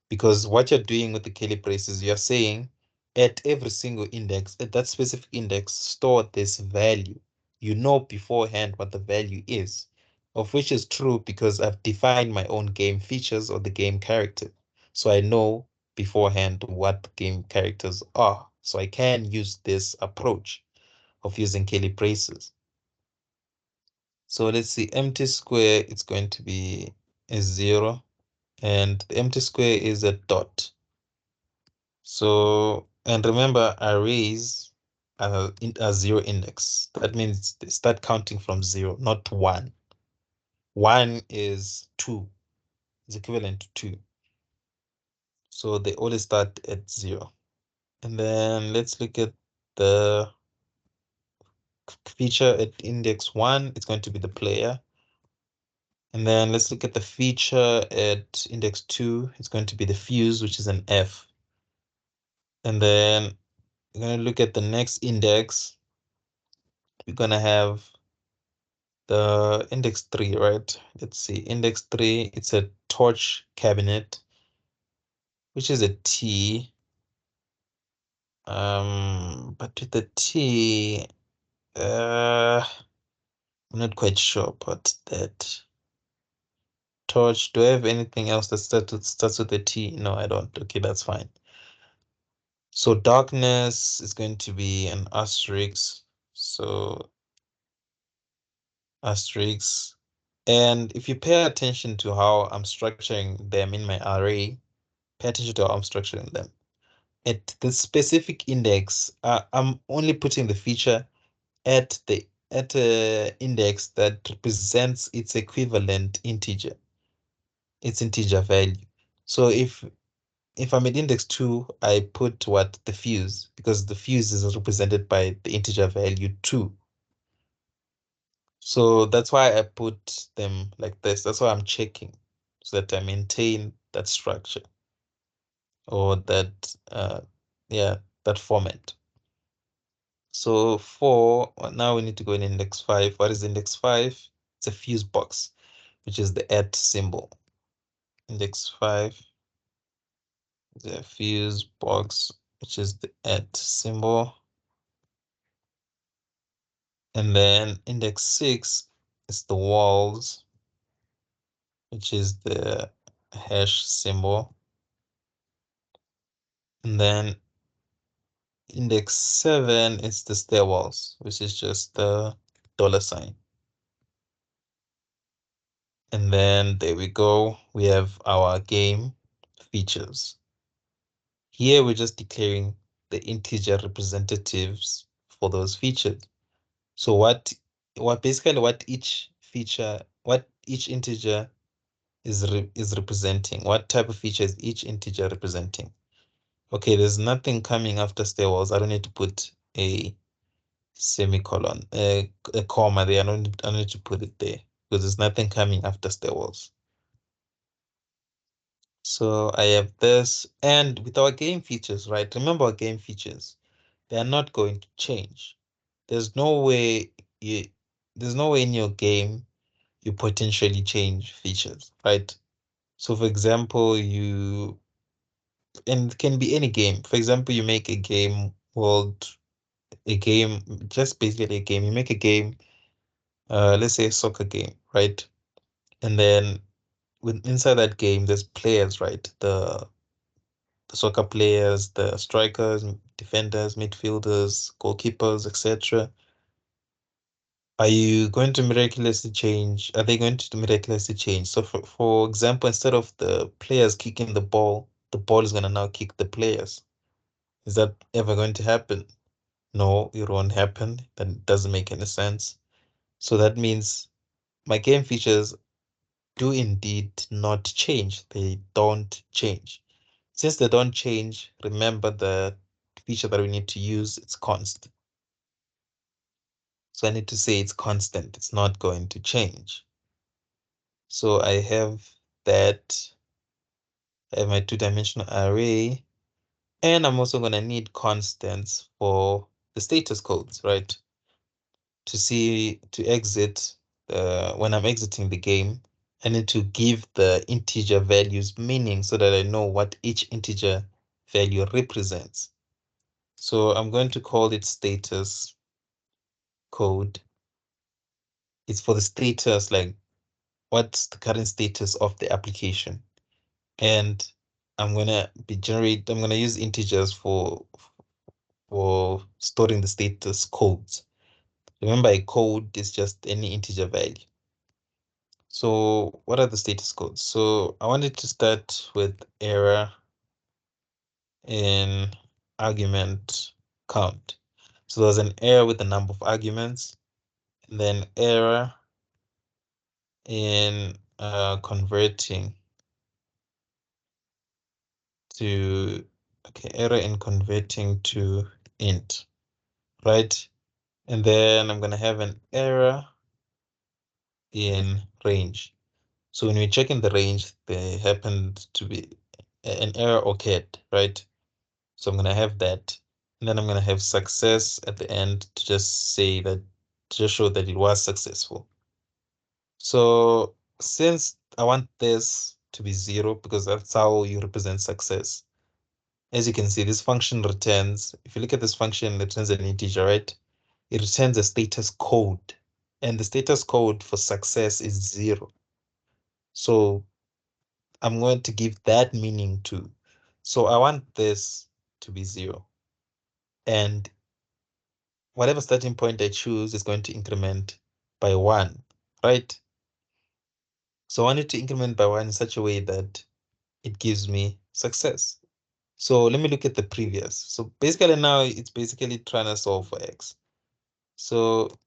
Because what you're doing with the curly braces, you're saying at every single index, at that specific index, store this value. You know beforehand what the value is, of which is true because I've defined my own game features or the game character. So I know beforehand what the game characters are. So I can use this approach of using curly braces. So let's see, empty square, it's going to be a 0, and the empty square is a dot. So, and remember, arrays are zero index. That means they start counting from 0, not 1. 1 is 2, is equivalent to 2. So they always start at 0. And then let's look at the feature at index 1. It's going to be the player. And then let's look at the feature at index 2. It's going to be the fuse, which is an F. And then we're going to look at the next index. We're going to have the index 3, right? Let's see, index 3, it's a torch cabinet, which is a T. But with the T, I'm not quite sure about that. Torch, do I have anything else that starts with a T? No, I don't. Okay, that's fine. So darkness is going to be an asterisk. So asterisk. And if you pay attention to how I'm structuring them in my array, pay attention to how I'm structuring them. At the specific index, I'm only putting the feature at the index that represents its equivalent integer, its integer value. So if I'm at index 2, I put what the fuse, because the fuse is represented by the integer value 2. So that's why I put them like this. That's why I'm checking so that I maintain that structure or that yeah, that format. So now we need to go in index 5. What is index 5? It's a fuse box, which is the at symbol. Index 5 is a fuse box, which is the at symbol. And then index 6 is the walls, which is the hash symbol. And then index 7 is the stairwells, which is just the $sign. And then there we go. We have our game features. Here we're just declaring the integer representatives for those features. So what basically what each feature, what each integer is representing, what type of feature is each integer representing. Okay, there's nothing coming after stairwells. I don't need to put a semicolon, a comma there. I don't need to put it there because there's nothing coming after stairwells. So I have this, and with our game features, right? Remember our game features, they are not going to change. There's no way there's no way in your game you potentially change features, right? So for example, and it can be any game. For example, you make a game world, a game, just basically a game. You make a game, let's say a soccer game, right? And then inside that game, there's players, right? The soccer players, the strikers, defenders, midfielders, goalkeepers, etc. Are you going to miraculously change? Are they going to miraculously change? So for example, instead of the players kicking the ball is going to now kick the players. Is that ever going to happen? No, it won't happen. That doesn't make any sense. So that means my game features do indeed not change. They don't change. Since they don't change, remember the feature that we need to use, it's constant. So I need to say it's constant. It's not going to change. So I have that. I have my two-dimensional array. And I'm also going to need constants for the status codes, right? To exit, when I'm exiting the game, I need to give the integer values meaning so that I know what each integer value represents. So I'm going to call it status code. It's for the status, like what's the current status of the application. And I'm gonna use integers for storing the status codes. Remember, a code is just any integer value. So what are the status codes? So I wanted to start with error in argument count. So there's an error with the number of arguments, and then error in converting to, error in converting to int, right? And then I'm gonna have an error in range. So when we're checking the range, there happened to be an error occurred, right? So I'm gonna have that, and then I'm gonna have success at the end to just say that, to just show that it was successful. So since I want this to be 0, because that's how you represent success. As you can see, this function returns, if you look at this function, it returns an integer, right? It returns a status code, and the status code for success is 0. So I'm going to give that meaning too. So I want this to be 0. And whatever starting point I choose is going to increment by 1, right? So I want it to increment by 1 in such a way that it gives me success. So let me look at the previous. So basically now it's basically trying to solve for x. So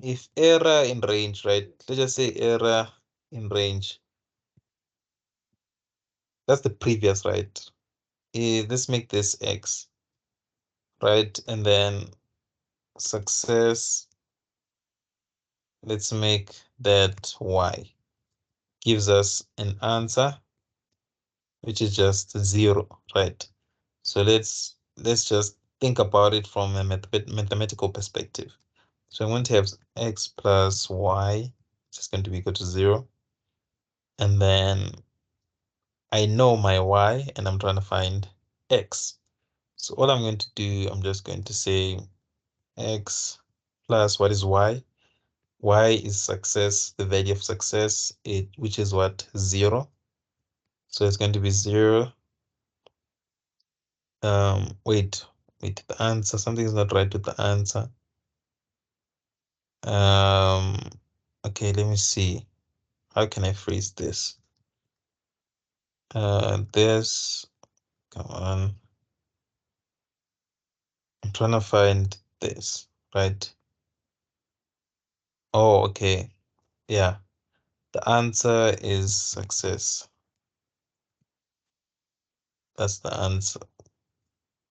if error in range, right? Let's just say error in range. That's the previous, right? Let's make this x, right? And then success, let's make that y. Gives us an answer, which is just 0, right? So let's just think about it from a mathematical perspective. So I'm going to have x plus y, which is going to be equal to 0. And then I know my y, and I'm trying to find x. So all I'm going to do, I'm just going to say x plus what is y? Y is success, the value of success, which is what? 0. So it's going to be 0. Wait, the answer, something is not right with the answer. Okay, let me see. How can I phrase this? This, come on. I'm trying to find this, right? Oh, okay. Yeah, the answer is success. That's the answer,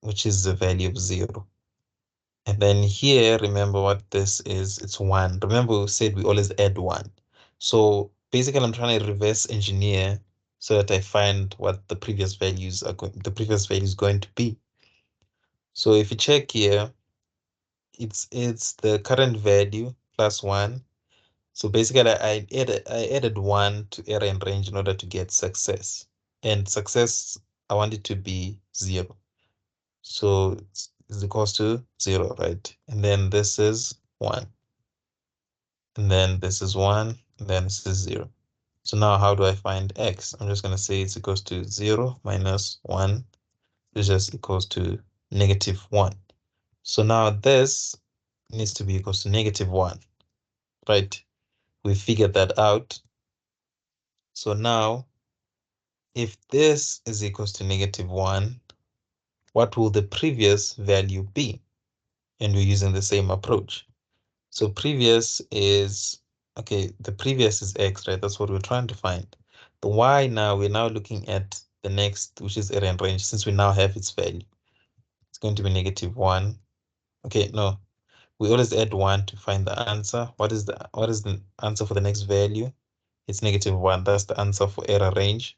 which is the value of 0. And then here, remember what this is, it's 1. Remember we said we always add 1. So basically I'm trying to reverse engineer so that I find what the previous values are the previous value is going to be. So if you check here, it's the current value plus 1. So basically I added 1 to error and range in order to get success. And success, I want it to be 0. So it's equals to 0, right? And then this is 1. And then this is 1, and then this is 0. So now how do I find x? I'm just going to say it's equals to 0 minus 1, which is equals to -1. So now this needs to be equals to -1, right? We figured that out. So now, if this is equals to -1, what will the previous value be? And we're using the same approach. So previous is Okay, the previous is x, right? That's what we're trying to find. The y now, we're now looking at the next, which is area and range, since we now have its value. It's going to be -1. Okay, no, we always add 1 to find the answer. What is the answer for the next value? It's -1. That's the answer for error range.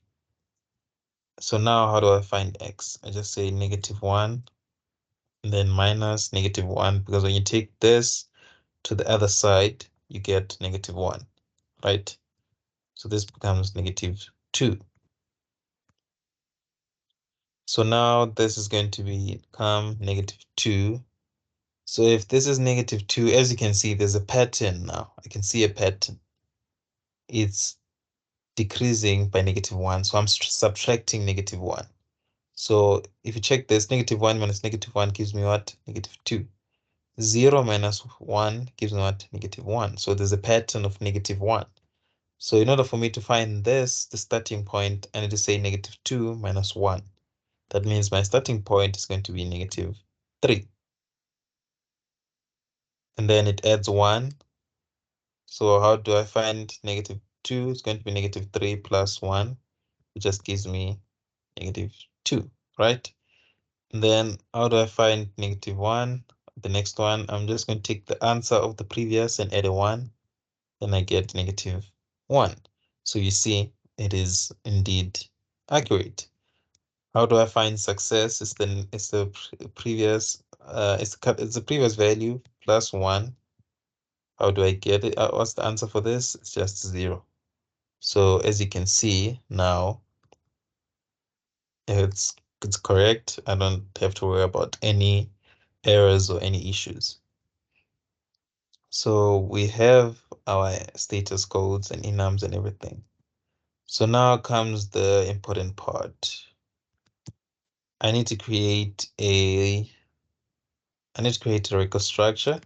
So now how do I find x? I just say -1 and then minus -1, because when you take this to the other side, you get -1, right? So this becomes -2. So now this is going to become -2. So if this is -2, as you can see, there's a pattern now. I can see a pattern. It's decreasing by -1. So I'm subtracting -1. So if you check this, -1 minus -1 gives me what? -2. 0 minus 1 gives me what? -1. So there's a pattern of -1. So in order for me to find this, the starting point, I need to say -2 minus 1. That means my starting point is going to be -3. And then it adds 1. So how do I find -2? It's going to be -3 plus 1, which just gives me -2, right? And then how do I find -1? The next one, I'm just going to take the answer of the previous and add a 1. Then I get -1. So you see, it is indeed accurate. How do I find success? It's the previous it's the previous value plus 1. How do I get it? What's the answer for this? It's just 0. So as you can see now, it's it's correct. I don't have to worry about any errors or any issues. So we have our status codes and enums and everything. So now comes the important part. I need to create a record structure.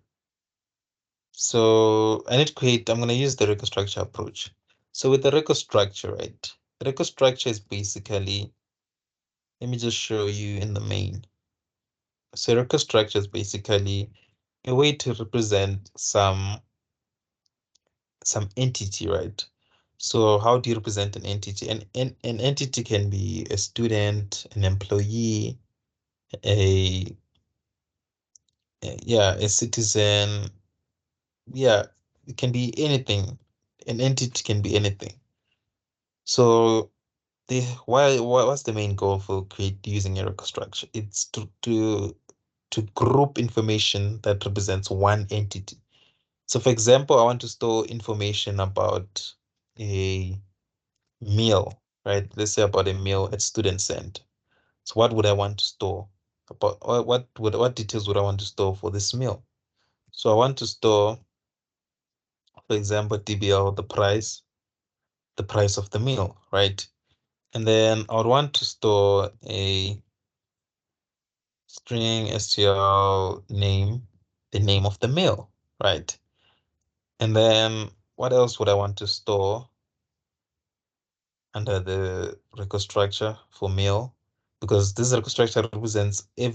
So I'm going to use the record structure approach. So with the record structure, right? The record structure is basically, let me just show you in the main. So record structure is basically a way to represent some entity, right? So how do you represent an entity? An entity can be a student, an employee, a yeah, a citizen. Yeah, it can be anything. An entity can be anything. So what's the main goal for using a record structure? It's to group information that represents one entity. So for example, I want to store information about a meal, right? Let's say about a meal at student center. So what would I want to store about, or what details would I want to store for this meal? So I want to store, for example, DBL, the price of the meal, right? And then I would want to store a string str name, the name of the meal, right? And then what else would I want to store under the record structure for meal? Because this record structure represents, it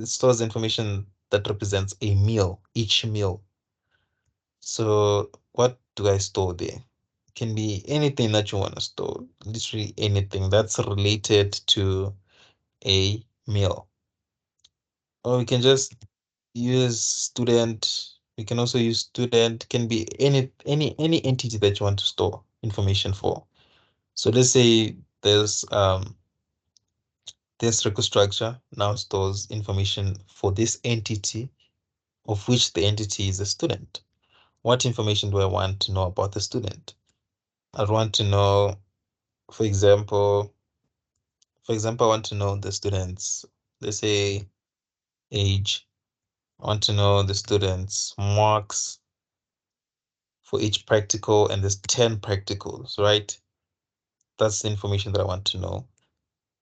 stores information that represents a meal, each meal. So what do I store there? Can be anything that you want to store, literally anything that's related to a meal. Or we can just use student. We can also use student, can be any entity that you want to store information for. So let's say this record structure now stores information for this entity, of which the entity is a student. What information do I want to know about the student? I want to know, for example, I want to know the students, let's say age. I want to know the students' marks for each practical, and there's 10 practicals, right? That's the information that I want to know.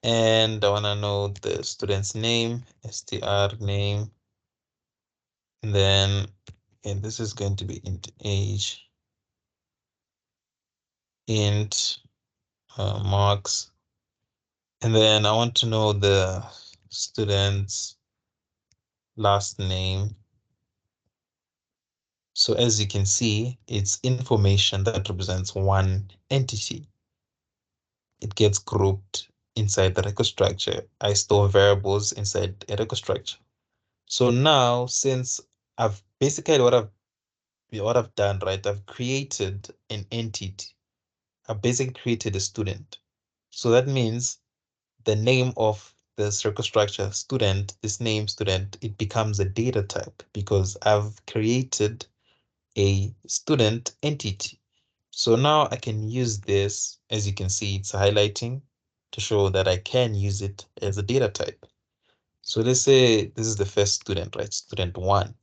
And I want to know the student's name, str name, and then and this is going to be int age, int marks, and then I want to know the student's last name. So as you can see, it's information that represents one entity. It gets grouped inside the record structure. I store variables inside a record structure. So now, since I've basically what I've done, right? I've created an entity. I've basically created a student. So that means the name of this record structure student, this name student, it becomes a data type because I've created a student entity. So now I can use this, as you can see, it's highlighting to show that I can use it as a data type. So let's say this is the first student, right? Student one.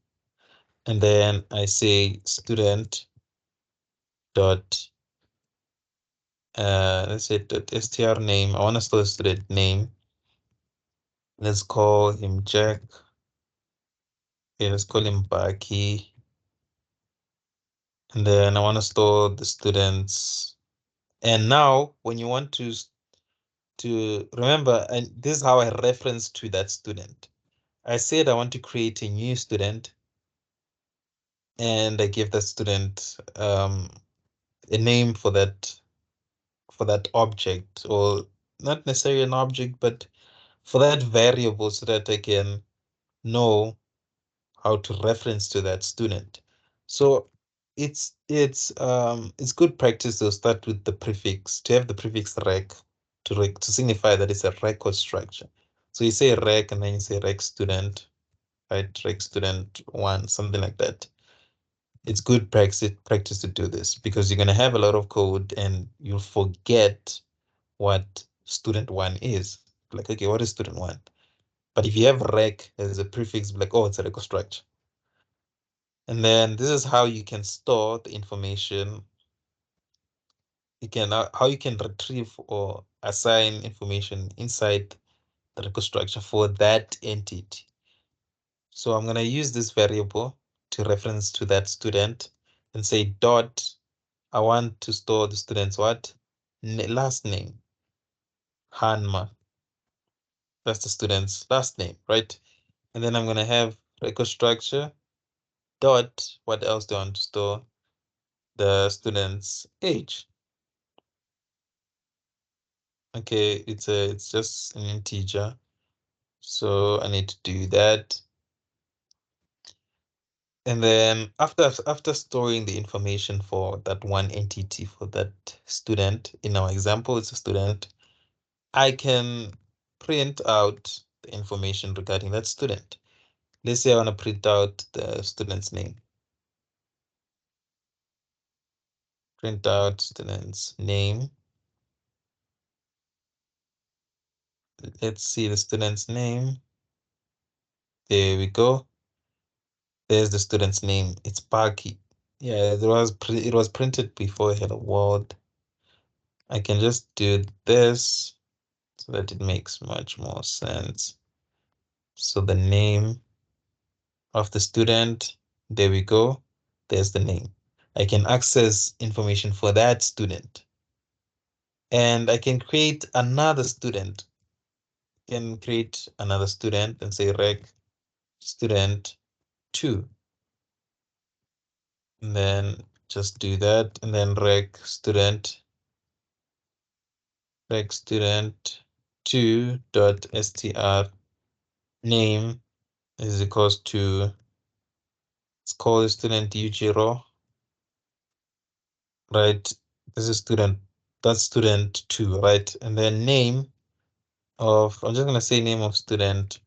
And then I say student dot, let's say dot str name. I want to store the student name. Let's call him Jack. Okay, let's call him Baki. And then I want to store the students. And now when you want to remember, and this is how I reference to that student. I said I want to create a new student and I give that student a name for that object, or not necessarily an object, but for that variable so that I can know how to reference to that student. So it's good practice to start with the prefix, to have the prefix rec to signify that it's a record structure. So you say rec and then you say rec student, right? Rec student one, something like that. It's good practice to do this because you're gonna have a lot of code and you'll forget what student one is. Like, okay, what is student one? But if you have rec as a prefix, like, oh, it's a record structure. And then this is how you can store the information. You can how you can retrieve or assign information inside the record structure for that entity. So I'm gonna use this variable to reference to that student and say dot. I want to store the student's what? Last name, Hanma. That's the student's last name, right? And then I'm gonna have record structure dot. What else do I want to store? The student's age. Okay, it's just an integer. So I need to do that. And then after storing the information for that one entity for that student, in our example, it's a student, I can print out the information regarding that student. Let's say I want to print out the student's name. Print out student's name. Let's see the student's name. There we go. There's the student's name. It's Parky. Yeah, it was printed before Hello World. I can just do this so that it makes much more sense. So the name of the student, there we go. There's the name. I can access information for that student. And I can create another student. Can create another student and say rec student 2. And then just do that. And then rec student 2 dot str name is equals to, let's call the student u0, right? This is student, that's student 2, right? And then name of, I'm just gonna say name of student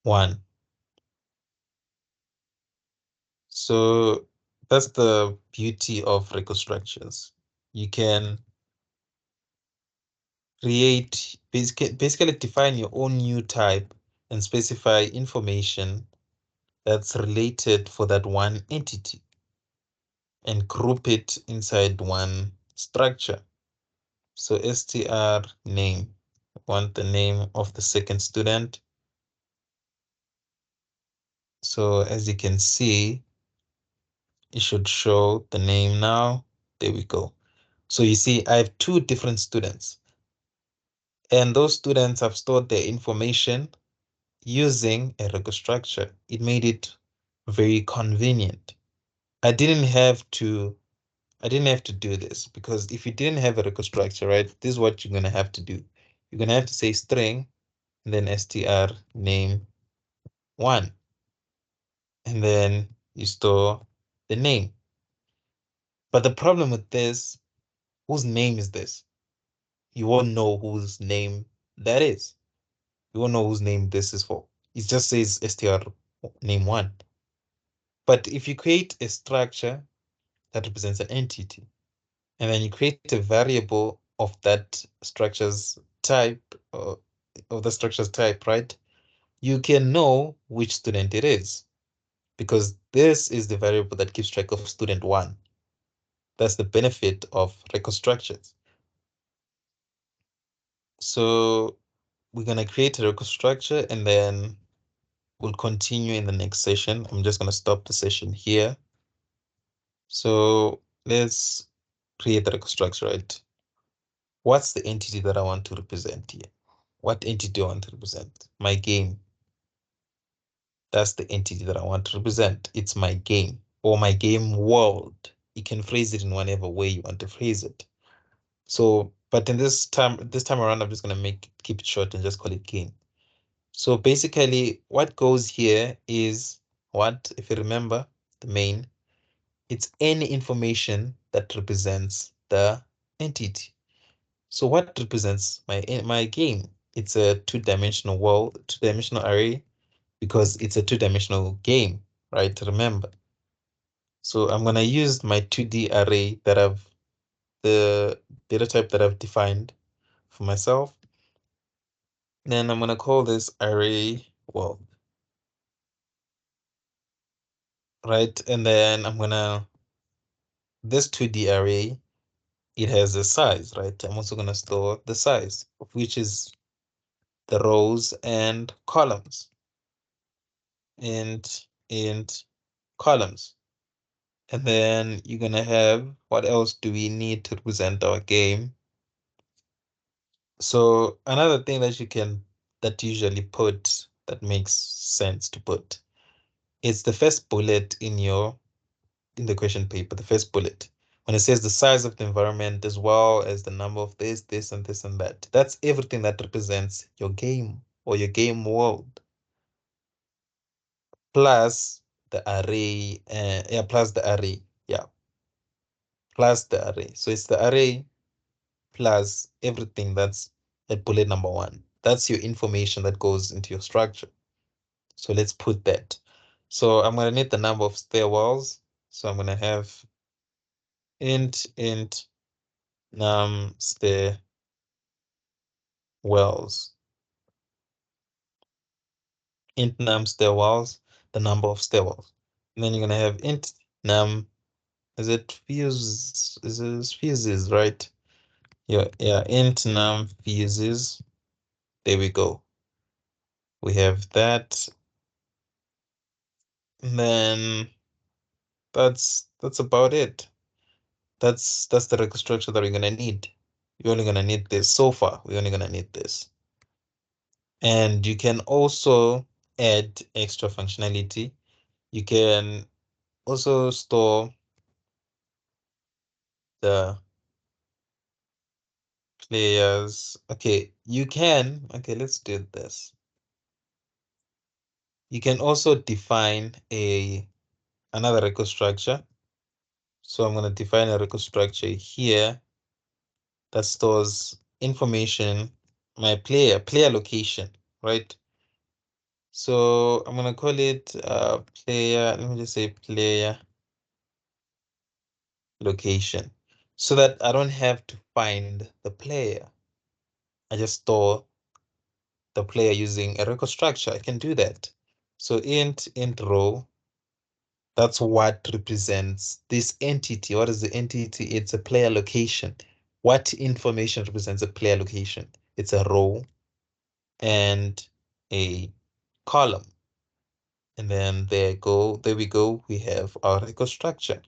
1. So that's the beauty of record structures. You can create, basically define your own new type and specify information that's related for that one entity and group it inside one structure. So str name, want the name of the second student. So as you can see, it should show the name now. There we go. So you see, I have 2 different students, and those students have stored their information using a record structure. It made it very convenient. I didn't have to do this because if you didn't have a record structure, right, this is what you're gonna have to do. You're gonna have to say string and then str name one, and then you store the name. But the problem with this, whose name is this? You won't know whose name that is. You won't know whose name this is for. It just says str name one. But if you create a structure that represents an entity, and then you create a variable of that structure's type, or of the structure's type, right? You can know which student it is because this is the variable that keeps track of student one. That's the benefit of record structures. So we're gonna create a record structure and then we'll continue in the next session. I'm just gonna stop the session here. So let's create the record structure, right? What's the entity that I want to represent here? What entity do I want to represent? My game. That's the entity that I want to represent. It's my game or my game world. You can phrase it in whatever way you want to phrase it. So, but in this time around, I'm just gonna keep it short and just call it game. So basically, what goes here is what, if you remember, the main, it's any information that represents the entity. So what represents my game? It's a two-dimensional world, two-dimensional array, because it's a two-dimensional game, right? Remember. So I'm gonna use my 2D array that the data type that I've defined for myself. Then I'm gonna call this array world, right? And then this 2D array, it has a size, right? I'm also gonna store the size, which is the rows and columns, and columns. And then you're gonna have, what else do we need to represent our game? So another thing that usually put, that makes sense to put, is the first bullet in the question paper, the first bullet. When it says the size of the environment as well as the number of this, and this, and that. That's everything that represents your game or your game world. Plus the array, plus the array, yeah, plus the array. So it's the array plus everything that's at bullet number one. That's your information that goes into your structure. So let's put that. So I'm gonna need the number of stairwells. So I'm gonna have int num stairwells. Int num stairwells, the number of stairwells. And then you're gonna have int num, is it fuses, right? Yeah, int num fuses. There we go. We have that. And then that's about it. That's the record structure that we're gonna need. You're only gonna need this so far. We're only gonna need this. And you can also add extra functionality. You can also store the players. Okay, let's do this. You can also define another record structure. So I'm gonna define a record structure here that stores information, my player location, right? So I'm gonna call it player, let me just say player location, so that I don't have to find the player. I just store the player using a record structure. I can do that. So int row, that's what represents this entity. What is the entity? It's a player location. What information represents a player location? It's a row and a column. And then there we go. We have our record structure.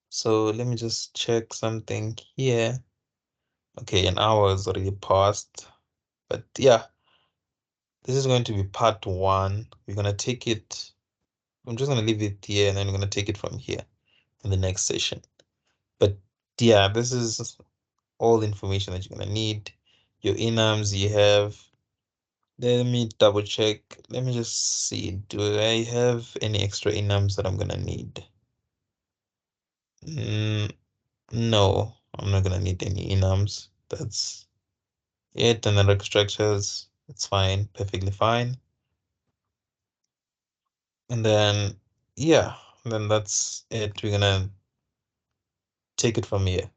So let me just check something here. Okay, an hour is already passed. But yeah, this is going to be part one. We're gonna take it I'm just gonna leave it here and then we're gonna take it from here in the next session. But yeah, this is all the information that you're gonna need. Your enums you have. Let me double check. Let me just see. Do I have any extra enums that I'm gonna need? No, I'm not gonna need any enums. That's it. And the reg structures, it's fine, perfectly fine. And then yeah, then that's it. We're gonna take it from here.